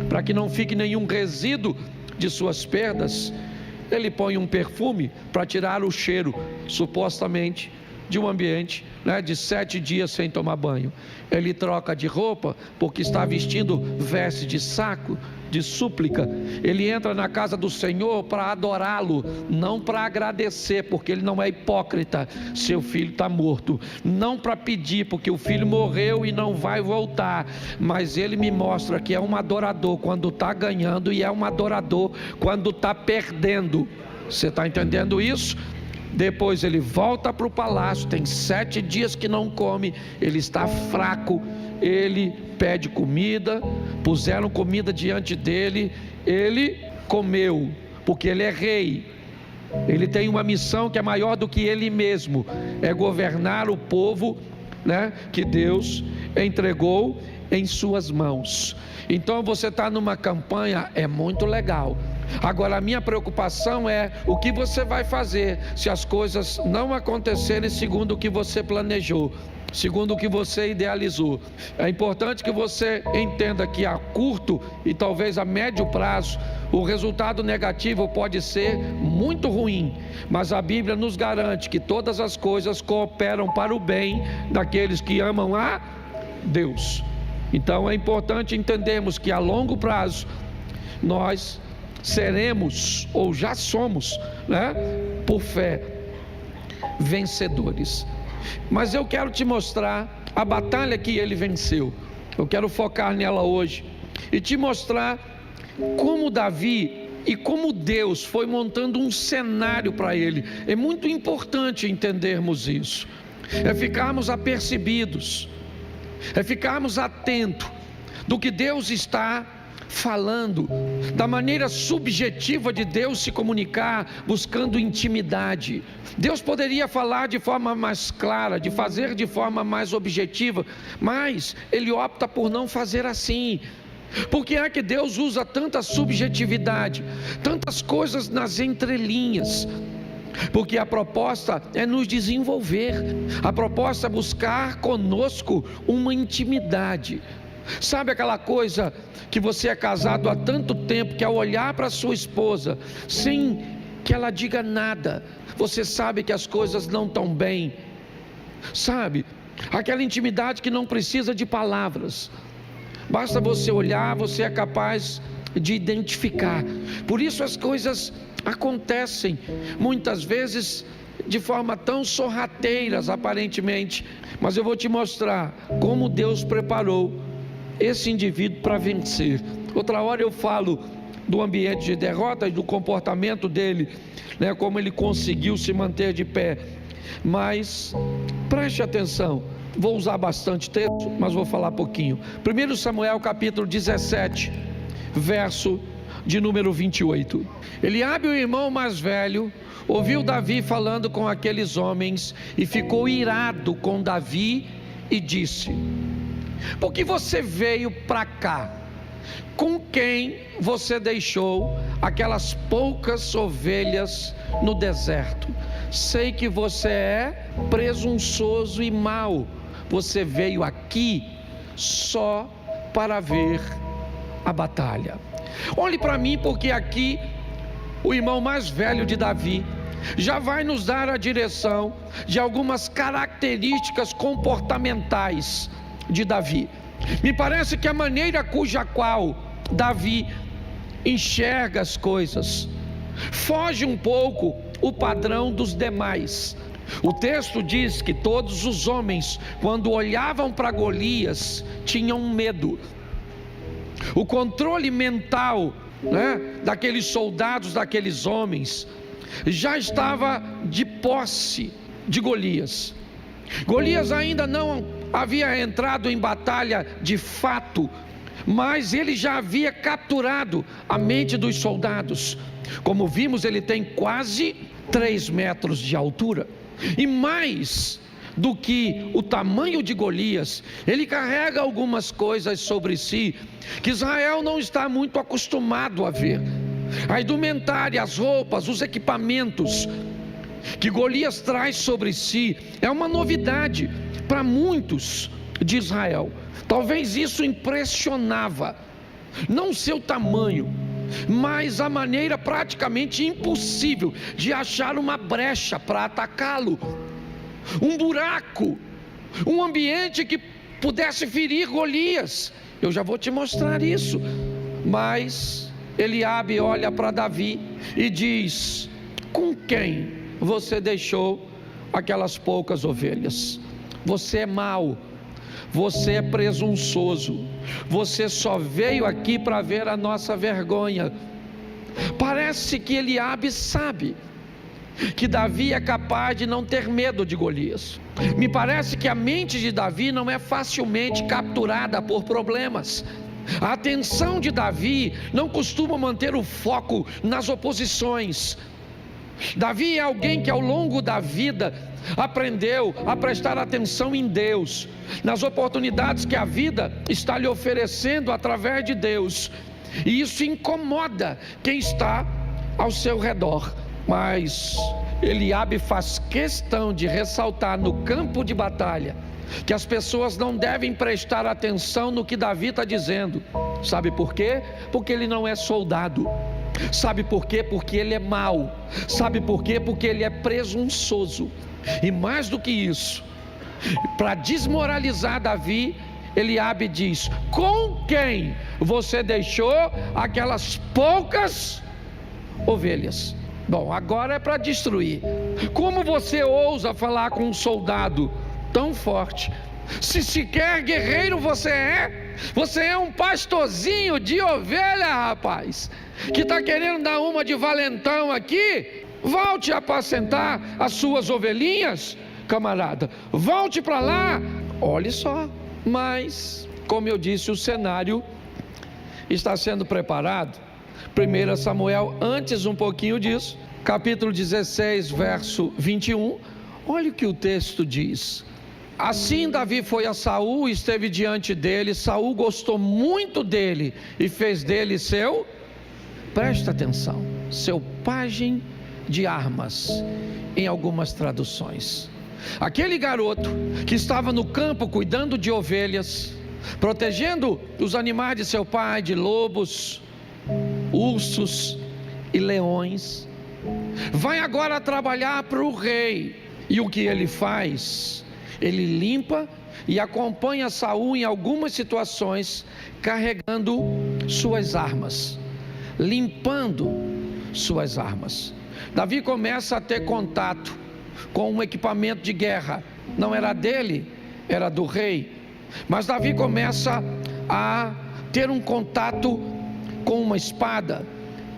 Speaker 1: Para que não fique nenhum resíduo de suas perdas, ele põe um perfume para tirar o cheiro, supostamente, de um ambiente, né, de 7 dias sem tomar banho. Ele troca de roupa porque está vestindo veste de saco, de súplica. Ele entra na casa do Senhor para adorá-lo, não para agradecer, porque ele não é hipócrita. Seu filho está morto, não para pedir, porque o filho morreu e não vai voltar, mas ele me mostra que é um adorador quando está ganhando e é um adorador quando está perdendo. Você está entendendo isso? Depois ele volta para o palácio, tem 7 dias que não come, ele está fraco, ele pede comida, puseram comida diante dele, ele comeu, porque ele é rei, ele tem uma missão que é maior do que ele mesmo, é governar o povo, né, que Deus entregou em suas mãos. Então você está numa campanha, é muito legal. Agora a minha preocupação é o que você vai fazer se as coisas não acontecerem segundo o que você planejou, segundo o que você idealizou. É importante que você entenda que a curto e talvez a médio prazo o resultado negativo pode ser muito ruim, mas a Bíblia nos garante que todas as coisas cooperam para o bem daqueles que amam a Deus. Então é importante entendermos que a longo prazo nós seremos, ou já somos, né, por fé, vencedores. Mas eu quero te mostrar a batalha que ele venceu. Eu quero focar nela hoje e te mostrar como Davi e como Deus foi montando um cenário para ele. É muito importante entendermos isso, é ficarmos apercebidos, é ficarmos atentos do que Deus está falando, da maneira subjetiva de Deus se comunicar, buscando intimidade. Deus poderia falar de forma mais clara, de fazer de forma mais objetiva, mas Ele opta por não fazer assim. Por que é que Deus usa tanta subjetividade, tantas coisas nas entrelinhas? Porque a proposta é nos desenvolver, a proposta é buscar conosco uma intimidade. Sabe aquela coisa que você é casado há tanto tempo, que ao olhar para sua esposa, sem que ela diga nada, você sabe que as coisas não estão bem? Sabe? Aquela intimidade que não precisa de palavras, basta você olhar, você é capaz de identificar. Por isso as coisas acontecem muitas vezes de forma tão sorrateiras aparentemente, mas eu vou te mostrar como Deus preparou esse indivíduo para vencer. Outra hora eu falo do ambiente de derrota e do comportamento dele, né, como ele conseguiu se manter de pé. Mas preste atenção, vou usar bastante texto, mas vou falar pouquinho. 1 Samuel capítulo 17, verso de número 28. Eliabe, o irmão mais velho, ouviu Davi falando com aqueles homens e ficou irado com Davi e disse: por que você veio para cá? Com quem você deixou aquelas poucas ovelhas no deserto? Sei que você é presunçoso e mau. Você veio aqui só para ver a batalha. Olhe para mim, porque aqui o irmão mais velho de Davi já vai nos dar a direção de algumas características comportamentais de Davi. Me parece que a maneira cuja qual Davi enxerga as coisas foge um pouco o padrão dos demais. O texto diz que todos os homens, quando olhavam para Golias, tinham medo. O controle mental, né, daqueles soldados, daqueles homens, já estava de posse de Golias. Golias ainda não havia entrado em batalha de fato, mas ele já havia capturado a mente dos soldados. Como vimos, ele tem quase 3 metros de altura, e mais do que o tamanho de Golias, ele carrega algumas coisas sobre si que Israel não está muito acostumado a ver. A indumentária, as roupas, os equipamentos que Golias traz sobre si é uma novidade para muitos de Israel. Talvez isso impressionava, não seu tamanho, mas a maneira praticamente impossível de achar uma brecha para atacá-lo. um buraco, um ambiente que pudesse ferir Golias. Eu já vou te mostrar isso. Mas Eliabe olha para Davi e diz: com quem você deixou aquelas poucas ovelhas? Você é mau, você é presunçoso, você só veio aqui para ver a nossa vergonha. Parece que Eliabe sabe que Davi é capaz de não ter medo de Golias. Me parece que a mente de Davi não é facilmente capturada por problemas. A atenção de Davi não costuma manter o foco nas oposições. Davi é alguém que ao longo da vida aprendeu a prestar atenção em Deus, nas oportunidades que a vida está lhe oferecendo através de Deus, e isso incomoda quem está ao seu redor. Mas Eliabe faz questão de ressaltar no campo de batalha que as pessoas não devem prestar atenção no que Davi está dizendo. Sabe por quê? Porque ele não é soldado. Sabe por quê? Porque ele é mau. Sabe por quê? Porque ele é presunçoso. E mais do que isso, para desmoralizar Davi, Eliabe diz: com quem você deixou aquelas poucas ovelhas? Bom, agora é para destruir. Como você ousa falar com um soldado tão forte? Se sequer guerreiro você é um pastorzinho de ovelha, rapaz, que está querendo dar uma de valentão aqui. Volte a apacentar as suas ovelhinhas, camarada, volte para lá. Olhe só. Mas, como eu disse, o cenário está sendo preparado. 1 Samuel, antes um pouquinho disso, capítulo 16, verso 21, olha o que o texto diz: assim Davi foi a Saul e esteve diante dele. Saul gostou muito dele e fez dele seu, presta atenção, seu pajem de armas, em algumas traduções. Aquele garoto que estava no campo cuidando de ovelhas, protegendo os animais de seu pai de lobos, ursos e leões, vai agora trabalhar para o rei. E o que ele faz? Ele limpa e acompanha Saul em algumas situações, carregando suas armas, limpando suas armas. Davi começa a ter contato com um equipamento de guerra. Não era dele, era do rei. Mas Davi começa a ter um contato com uma espada,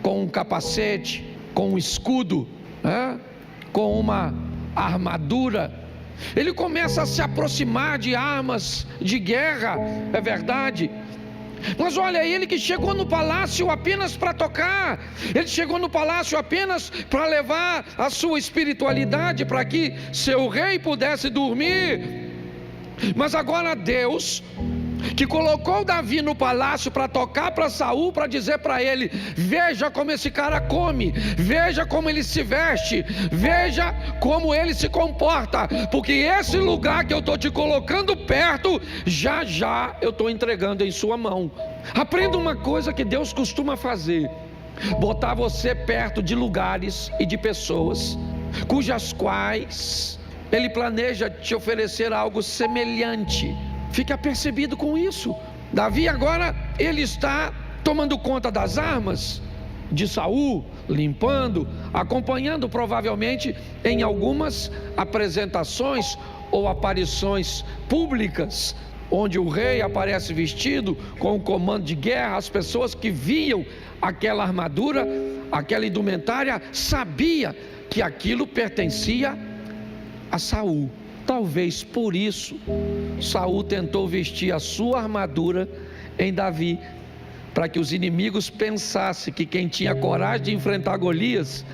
Speaker 1: com um capacete, com um escudo, com uma armadura. Ele começa a se aproximar de armas de guerra, é verdade. Mas olha, ele que chegou no palácio apenas para tocar, ele chegou no palácio apenas para levar a sua espiritualidade, para que seu rei pudesse dormir. Mas agora Deus, que colocou Davi no palácio para tocar para Saul, para dizer para ele: veja como esse cara come, veja como ele se veste, veja como ele se comporta, porque esse lugar que eu estou te colocando perto, já já eu estou entregando em sua mão. Aprenda uma coisa que Deus costuma fazer: botar você perto de lugares e de pessoas cujas quais Ele planeja te oferecer algo semelhante. Fique apercebido com isso. Davi agora, ele está tomando conta das armas de Saul, limpando, acompanhando provavelmente em algumas apresentações ou aparições públicas, onde o rei aparece vestido com um comando de guerra. As pessoas que viam aquela armadura, aquela indumentária, sabia que aquilo pertencia a Saul. Talvez por isso Saul tentou vestir a sua armadura em Davi, para que os inimigos pensassem que quem tinha coragem de enfrentar Golias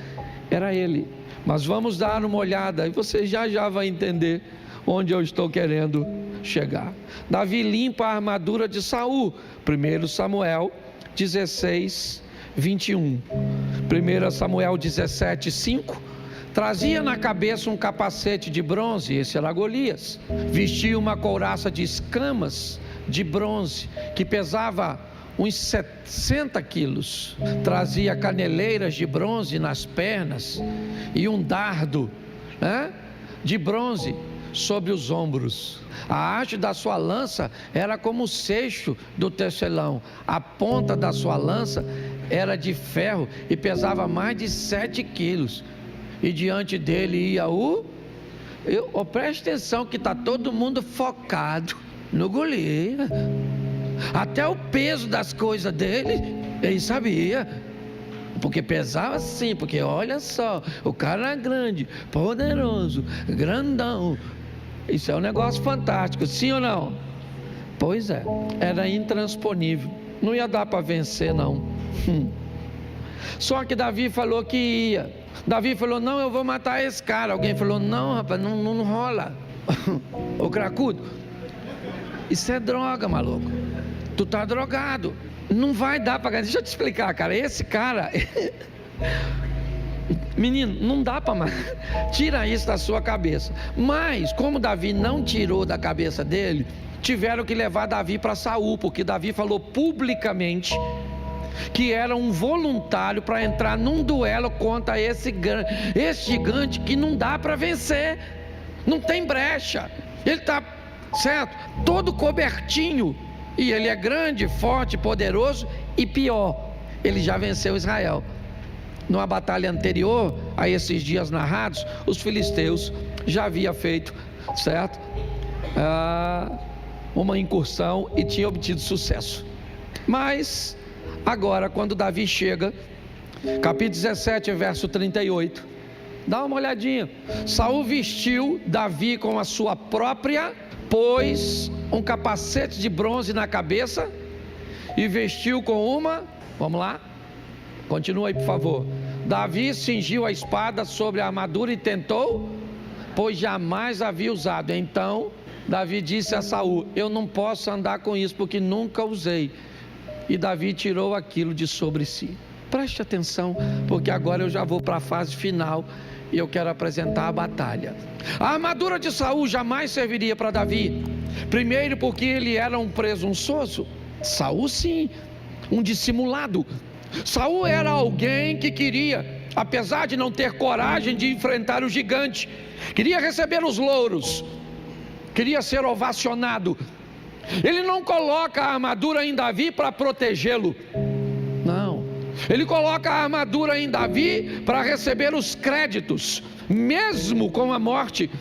Speaker 1: era ele. Mas vamos dar uma olhada e você já vai entender onde eu estou querendo chegar. Davi limpa a armadura de Saul. 1 Samuel 16, 21. 1 Samuel 17, 5. Trazia na cabeça um capacete de bronze, esse era Golias. Vestia uma couraça de escamas de bronze, que pesava uns 60 quilos. Trazia caneleiras de bronze nas pernas e um dardo de bronze sobre os ombros. A haste da sua lança era como o seixo do tecelão. A ponta da sua lança era de ferro e pesava mais de 7 quilos. E diante dele ia preste atenção que está todo mundo focado no Golias. Até o peso das coisas dele, ele sabia. Porque pesava sim, porque olha só, o cara era grande, poderoso, grandão. Isso é um negócio fantástico, sim ou não? Pois é, era intransponível, não ia dar para vencer não. Só que Davi falou que ia. Davi falou, não, eu vou matar esse cara. Alguém falou, não rapaz, não rola. Ô cracudo, isso é droga, maluco. Tu tá drogado. Não vai dar para ganhar. Deixa eu te explicar, cara. Esse cara menino, não dá para mais. Tira isso da sua cabeça. Mas como Davi não tirou da cabeça dele, tiveram que levar Davi para Saul, porque Davi falou publicamente que era um voluntário para entrar num duelo contra esse gigante que não dá para vencer, não tem brecha, ele está certo, todo cobertinho, e ele é grande, forte, poderoso, e pior, ele já venceu Israel. Numa batalha anterior a esses dias narrados, os filisteus já haviam feito, certo, uma incursão e tinha obtido sucesso. Mas agora, quando Davi chega, capítulo 17, verso 38, dá uma olhadinha. Saul vestiu Davi com a sua própria, pôs um capacete de bronze na cabeça e vestiu com uma, vamos lá, continua aí por favor. Davi cingiu a espada sobre a armadura e tentou, pois jamais havia usado. Então Davi disse a Saul, eu não posso andar com isso porque nunca usei. E Davi tirou aquilo de sobre si. Preste atenção, porque agora eu já vou para a fase final e eu quero apresentar a batalha. A armadura de Saul jamais serviria para Davi. Primeiro porque ele era um presunçoso. Saul sim, um dissimulado. Saul era alguém que queria, apesar de não ter coragem de enfrentar o gigante, queria receber os louros, queria ser ovacionado. Ele não coloca a armadura em Davi para protegê-lo, não, ele coloca a armadura em Davi para receber os créditos, mesmo com a morte.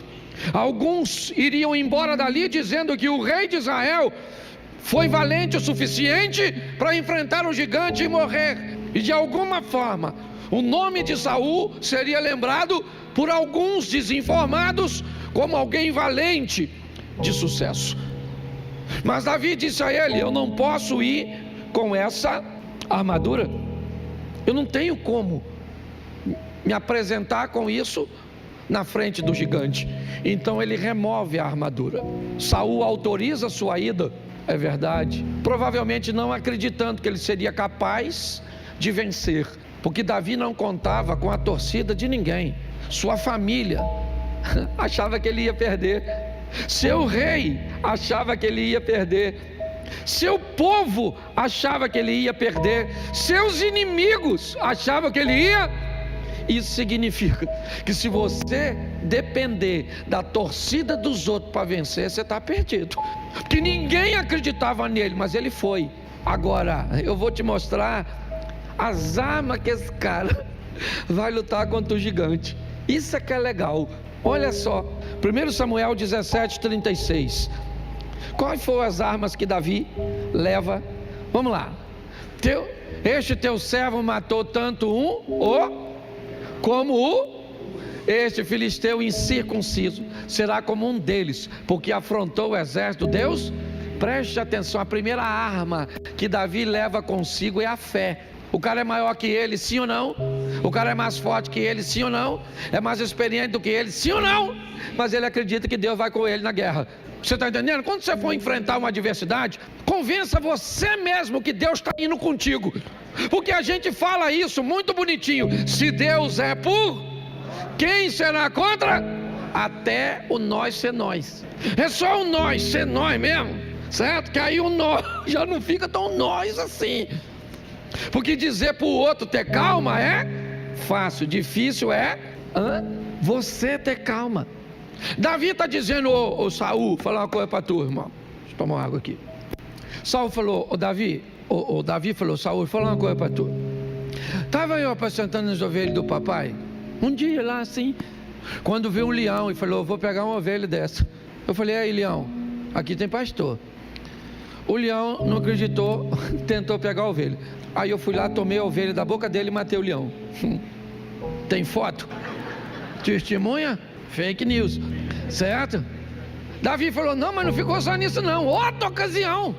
Speaker 1: Alguns iriam embora dali dizendo que o rei de Israel foi valente o suficiente para enfrentar o gigante e morrer, e de alguma forma o nome de Saul seria lembrado por alguns desinformados como alguém valente de sucesso. Mas Davi disse a ele, eu não posso ir com essa armadura, eu não tenho como me apresentar com isso na frente do gigante. Então ele remove a armadura. Saul autoriza sua ida, é verdade, provavelmente não acreditando que ele seria capaz de vencer, porque Davi não contava com a torcida de ninguém. Sua família achava que ele ia perder, seu rei achava que ele ia perder, seu povo achava que ele ia perder, seus inimigos achavam que ele ia. Isso significa que se você depender da torcida dos outros para vencer, você está perdido, porque ninguém acreditava nele, mas ele foi. Agora eu vou te mostrar as armas que esse cara vai lutar contra o gigante. Isso é que é legal. Olha só, 1 Samuel 17:36. Quais foram as armas que Davi leva? Vamos lá. Este teu servo matou tanto este filisteu incircunciso será como um deles, porque afrontou o exército de Deus. Preste atenção, a primeira arma que Davi leva consigo é a fé. O cara é maior que ele, sim ou não? O cara é mais forte que ele, sim ou não? É mais experiente do que ele, sim ou não? Mas ele acredita que Deus vai com ele na guerra. Você está entendendo? Quando você for enfrentar uma adversidade, convença você mesmo que Deus está indo contigo, porque a gente fala isso muito bonitinho, se Deus é por, quem será contra? Até o nós ser nós, é só o nós ser nós mesmo, certo? Que aí o nós já não fica tão nós assim, porque dizer para o outro ter calma é fácil, difícil é você ter calma. Davi está dizendo, ô Saul, falar uma coisa para tu, irmão. Deixa eu tomar uma água aqui. Saul falou, Davi falou, Saul, falar uma coisa para tu. Estava eu apacentando as ovelhas do papai, um dia lá assim, quando viu um leão e falou, vou pegar uma ovelha dessa. Eu falei, aí leão, aqui tem pastor. O leão não acreditou, tentou pegar a ovelha. Aí eu fui lá, tomei a ovelha da boca dele e matei o leão. Tem foto? Testemunha? Fake news, certo? Davi falou, não, mas não ficou só nisso não, outra ocasião.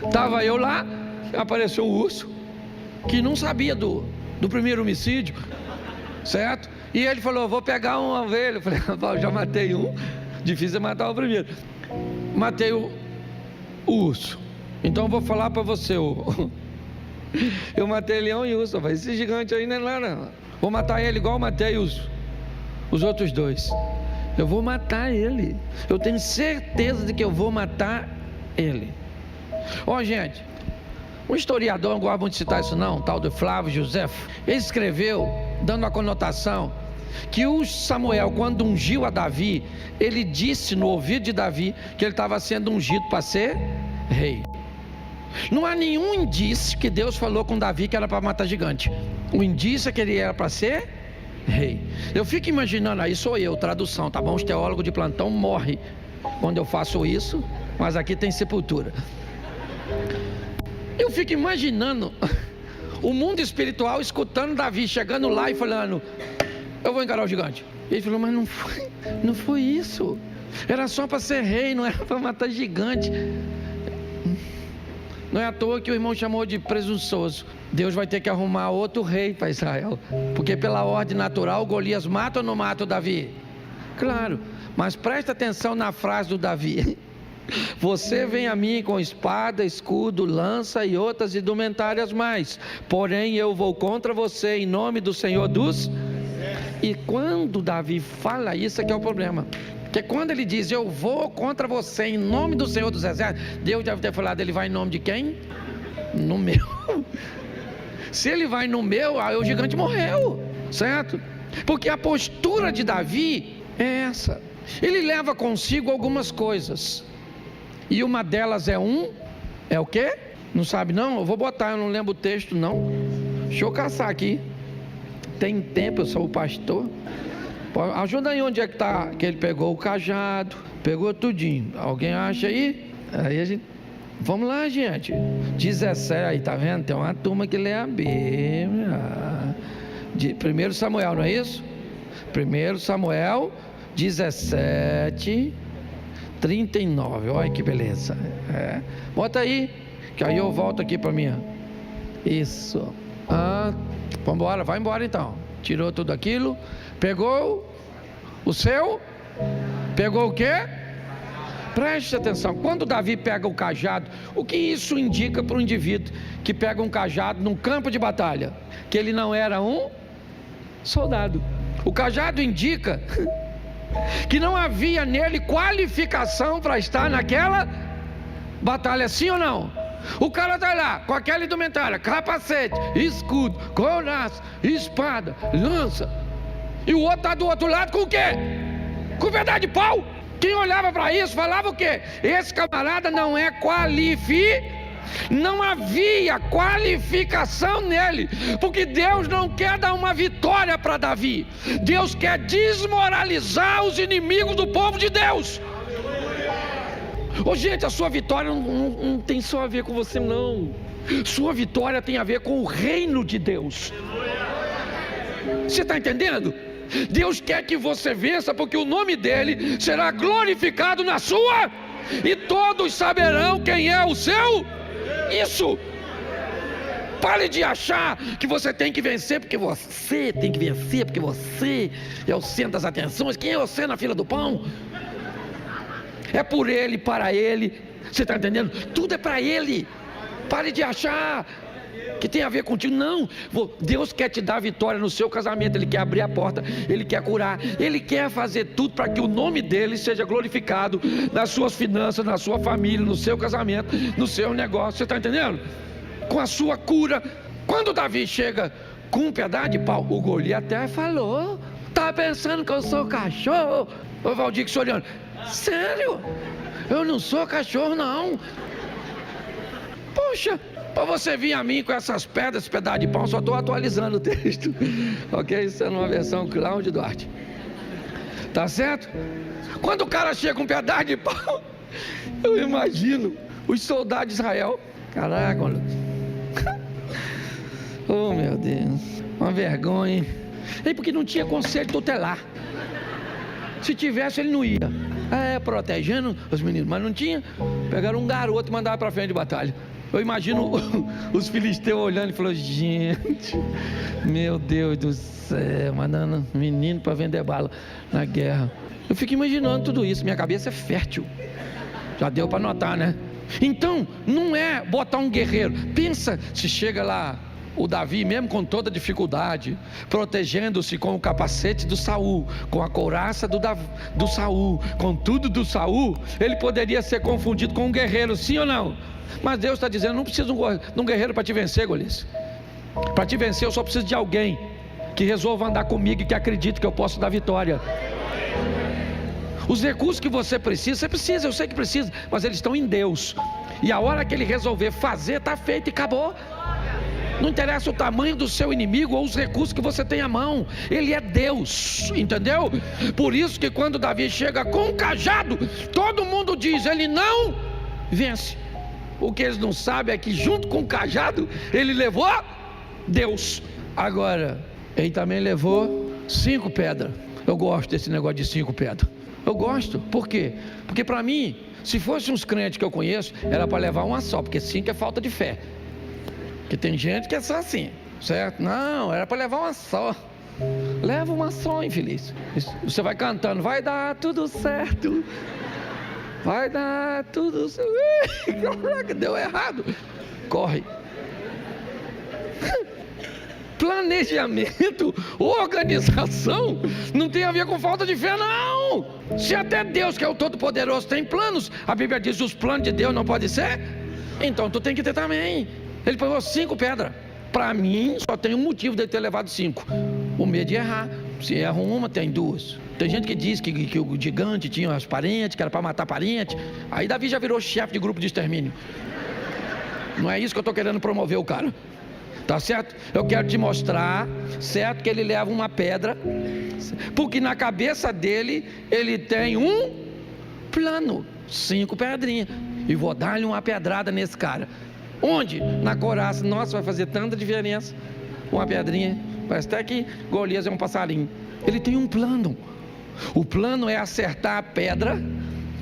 Speaker 1: Estava eu lá, apareceu um urso, que não sabia do primeiro homicídio, certo? E ele falou, vou pegar uma ovelha. Eu falei, já matei um, difícil é matar o primeiro. Matei o urso. Então eu vou falar para você, eu matei leão e urso, esse gigante aí não é lá não. Vou matar ele igual eu matei os outros dois. Eu vou matar ele. Eu tenho certeza de que eu vou matar ele. Gente, um historiador, não gosto muito de citar isso não, tal do Flávio Josefo, ele escreveu, dando a conotação, que o Samuel, quando ungiu a Davi, ele disse no ouvido de Davi, que ele estava sendo ungido para ser rei. Não há nenhum indício que Deus falou com Davi que era para matar gigante. O indício é que ele era para ser rei. Eu fico imaginando, aí sou eu, tradução, tá bom? Os teólogos de plantão morrem quando eu faço isso, mas aqui tem sepultura. Eu fico imaginando o mundo espiritual escutando Davi chegando lá e falando, eu vou encarar o gigante. Ele falou, mas não foi isso, era só para ser rei, não era para matar gigante. Não é à toa que o irmão chamou de presunçoso. Deus vai ter que arrumar outro rei para Israel, porque pela ordem natural Golias mata ou não mata o Davi? Claro, mas presta atenção na frase do Davi. Você vem a mim com espada, escudo, lança e outras indumentárias mais, porém eu vou contra você em nome do Senhor dos... E quando Davi fala isso, é que é o problema, porque quando ele diz, eu vou contra você em nome do Senhor dos Exércitos, Deus deve ter falado, ele vai em nome de quem? No meu. Se ele vai no meu, aí o gigante morreu, certo? Porque a postura de Davi é essa. Ele leva consigo algumas coisas, e uma delas é o quê? Não sabe não? Eu vou botar, eu não lembro o texto não. Deixa eu caçar aqui. Tem tempo, eu sou o pastor. Ajuda aí onde é que está, que ele pegou o cajado, pegou tudinho. Alguém acha aí? Aí a gente, vamos lá gente, 17, aí tá vendo? Tem uma turma que lê a Bíblia. 1 Samuel, não é isso? 1 Samuel 17, 39, olha que beleza. Bota aí, que aí eu volto aqui para mim. Isso. Vamos embora, vai embora então. Tirou tudo aquilo, pegou o seu, pegou o quê? Preste atenção, quando Davi pega o cajado, o que isso indica para o indivíduo que pega um cajado num campo de batalha? Que ele não era um soldado. O cajado indica que não havia nele qualificação para estar naquela batalha, sim ou não? O cara está lá com aquela indumentária, capacete, escudo, couraça, espada, lança, e o outro está do outro lado com o quê? Com pedaço de pau. Quem olhava para isso falava o quê? Esse camarada não é não havia qualificação nele, porque Deus não quer dar uma vitória para Davi, Deus quer desmoralizar os inimigos do povo de Deus. Gente, a sua vitória não tem só a ver com você não, sua vitória tem a ver com o reino de Deus. Você está entendendo? Deus quer que você vença, porque o nome dele será glorificado na sua, e todos saberão quem é o seu. Isso. Pare de achar que você tem que vencer porque você tem que vencer, porque você é o centro das atenções. Quem é você na fila do pão? É por ele, para ele. Você está entendendo? Tudo é para ele. Pare de achar que tem a ver contigo. Não, Deus quer te dar vitória no seu casamento. Ele quer abrir a porta, Ele quer curar, Ele quer fazer tudo para que o nome dele seja glorificado nas suas finanças, na sua família, no seu casamento, no seu negócio. Você está entendendo? Com a sua cura. Quando Davi chega com um pedaço de pau, o Golias até falou, tá tá pensando que eu sou cachorro? Ô Valdir olhando, sério? Eu não sou cachorro não. Poxa, para você vir a mim com essas pedras, esse pedaço de pau, só estou atualizando o texto. Ok? Isso é numa versão Cláudio Duarte. Tá certo? Quando o cara chega com um pedaço de pau, eu imagino os soldados de Israel. Caraca, Lucas. Oh meu Deus, uma vergonha, hein? E porque não tinha conselho tutelar. Se tivesse, ele não ia. Protegendo os meninos, mas não tinha. Pegaram um garoto e mandaram para frente de batalha. Eu imagino os filisteus olhando e falando: gente, meu Deus do céu, mandando menino para vender bala na guerra. Eu fico imaginando tudo isso, minha cabeça é fértil. Já deu para notar, né? Então, não é botar um guerreiro. Pensa se chega lá o Davi, mesmo com toda dificuldade, protegendo-se com o capacete do Saul, com a couraça do Saul, com tudo do Saul, ele poderia ser confundido com um guerreiro, sim ou não? Mas Deus está dizendo: não preciso de um guerreiro para te vencer, Golias. Para te vencer eu só preciso de alguém que resolva andar comigo e que acredite que eu posso dar vitória. Os recursos que você precisa, eu sei que precisa, mas eles estão em Deus. E a hora que Ele resolver fazer, está feito e acabou. Não interessa o tamanho do seu inimigo ou os recursos que você tem à mão. Ele é Deus, entendeu? Por isso que quando Davi chega com um cajado, todo mundo diz: ele não vence. O que eles não sabem é que junto com o cajado, ele levou Deus. Agora, ele também levou 5 pedras. Eu gosto desse negócio de 5 pedras. Eu gosto. Por quê? Porque para mim, se fosse uns crentes que eu conheço, era para levar uma só, porque 5 é falta de fé. Porque tem gente que é só assim, certo? Não, era para levar uma só. Leva uma só, infeliz. Você vai cantando: vai dar tudo certo, vai dar tudo certo. Caraca, deu errado. Corre. Planejamento, organização, não tem a ver com falta de fé, não. Se até Deus, que é o Todo-Poderoso, tem planos, a Bíblia diz: os planos de Deus não podem ser. Então tu tem que ter também. Ele pegou 5 pedras. Para mim, só tem um motivo de ele ter levado 5: o medo de errar. Se erra uma, tem 2. Tem gente que diz que o gigante tinha as parentes, que era para matar parente. Aí Davi já virou chefe de grupo de extermínio. Não é isso que eu estou querendo promover o cara. Tá certo? Eu quero te mostrar, certo, que ele leva uma pedra, porque na cabeça dele, ele tem um plano. 5 pedrinhas. E vou dar-lhe uma pedrada nesse cara. Onde? Na couraça. Nossa, vai fazer tanta diferença. Uma pedrinha. Parece até que Golias é um passarinho. Ele tem um plano. O plano é acertar a pedra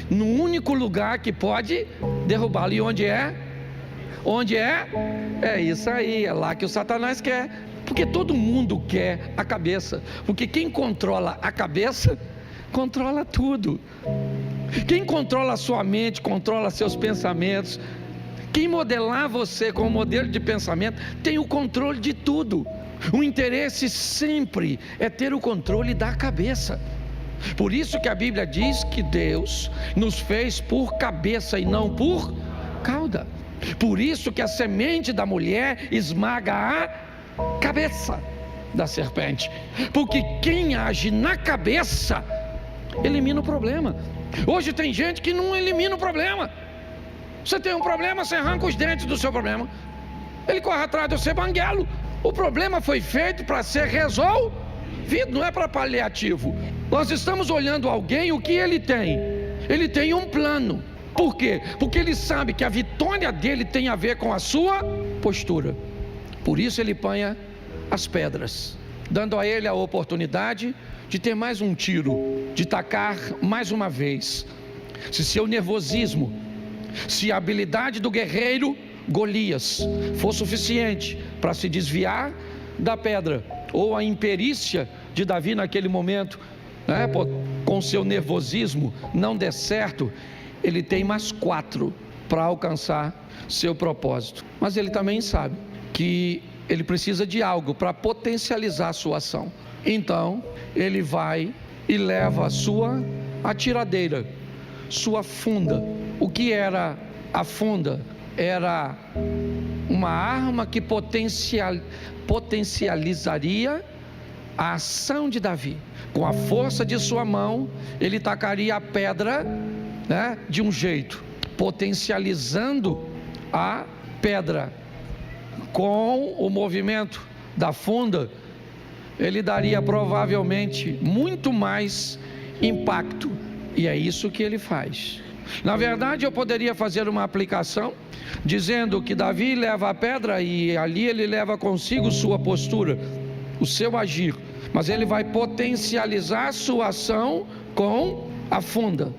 Speaker 1: no único lugar que pode derrubá-lo. E onde é? Onde é? É isso aí, é lá que o Satanás quer. Porque todo mundo quer a cabeça. Porque quem controla a cabeça, controla tudo. Quem controla a sua mente, controla seus pensamentos. Quem modelar você com o modelo de pensamento, tem o controle de tudo. O interesse sempre é ter o controle da cabeça. Por isso que a Bíblia diz que Deus nos fez por cabeça e não por cauda. Por isso que a semente da mulher esmaga a cabeça da serpente. Porque quem age na cabeça elimina o problema. Hoje tem gente que não elimina o problema. Você tem um problema, você arranca os dentes do seu problema. Ele corre atrás do seu banguelo. O problema foi feito para ser resolvido, não é para paliativo. Nós estamos olhando alguém, o que ele tem? Ele tem um plano. Por quê? Porque ele sabe que a vitória dele tem a ver com a sua postura. Por isso ele apanha as pedras, dando a ele a oportunidade de ter mais um tiro, de tacar mais uma vez. Se seu nervosismo, se a habilidade do guerreiro Golias for suficiente para se desviar da pedra, ou a imperícia de Davi naquele momento, com seu nervosismo não der certo, ele tem mais 4 para alcançar seu propósito. Mas ele também sabe que ele precisa de algo para potencializar a sua ação. Então ele vai e leva a sua atiradeira, sua funda. O que era a funda? Era uma arma que potencializaria a ação de Davi. Com a força de sua mão, ele tacaria a pedra, né, de um jeito, potencializando a pedra. Com o movimento da funda, ele daria provavelmente muito mais impacto. E é isso que ele faz. Na verdade, eu poderia fazer uma aplicação dizendo que Davi leva a pedra e ali ele leva consigo sua postura, o seu agir, mas ele vai potencializar sua ação com a funda.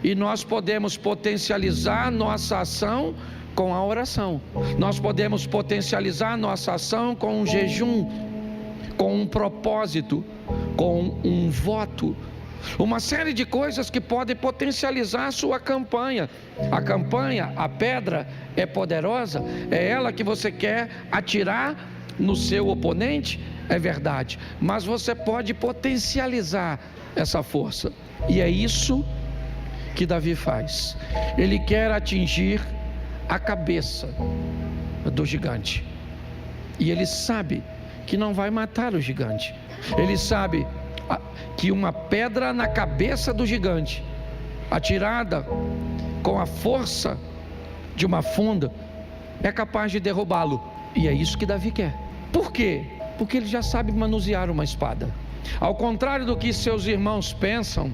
Speaker 1: E nós podemos potencializar nossa ação com a oração. Nós podemos potencializar nossa ação com um jejum, com um propósito, com um voto. Uma série de coisas que podem potencializar a sua campanha. A campanha, a pedra é poderosa, é ela que você quer atirar no seu oponente, é verdade, mas você pode potencializar essa força. E é isso que Davi faz. Ele quer atingir a cabeça do gigante. E ele sabe que não vai matar o gigante. Ele sabe que uma pedra na cabeça do gigante, atirada com a força de uma funda, é capaz de derrubá-lo. E é isso que Davi quer. Por quê? Porque ele já sabe manusear uma espada. Ao contrário do que seus irmãos pensam,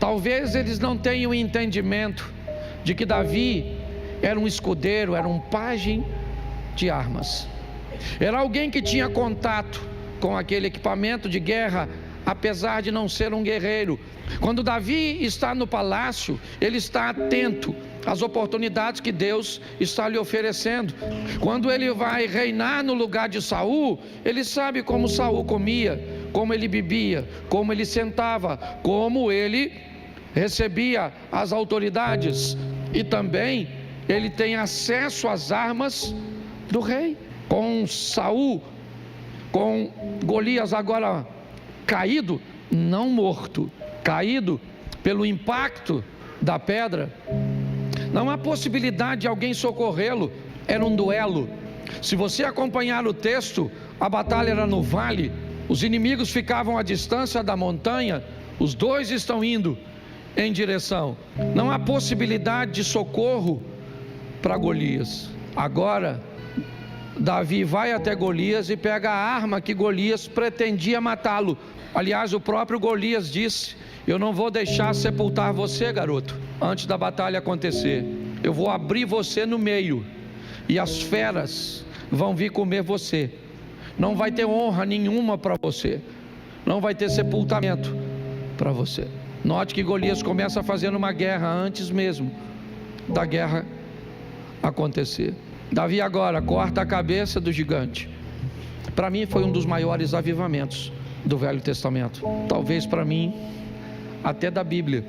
Speaker 1: talvez eles não tenham entendimento de que Davi era um escudeiro, era um pajem de armas. Era alguém que tinha contato com aquele equipamento de guerra, apesar de não ser um guerreiro. Quando Davi está no palácio, ele está atento às oportunidades que Deus está lhe oferecendo. Quando ele vai reinar no lugar de Saul, ele sabe como Saul comia, como ele bebia, como ele sentava, como ele recebia as autoridades. E também ele tem acesso às armas do rei. Com Saul, com Golias agora caído, não morto, caído pelo impacto da pedra, não há possibilidade de alguém socorrê-lo. Era um duelo. Se você acompanhar o texto, a batalha era no vale, os inimigos ficavam à distância da montanha, os dois estão indo em direção. Não há possibilidade de socorro para Golias. Agora Davi vai até Golias e pega a arma que Golias pretendia matá-lo. Aliás, o próprio Golias disse: eu não vou deixar sepultar você, garoto, antes da batalha acontecer. Eu vou abrir você no meio e as feras vão vir comer você. Não vai ter honra nenhuma para você, não vai ter sepultamento para você. Note que Golias começa fazendo uma guerra antes mesmo da guerra acontecer. Davi agora corta a cabeça do gigante. Para mim foi um dos maiores avivamentos do Velho Testamento, talvez para mim até da Bíblia.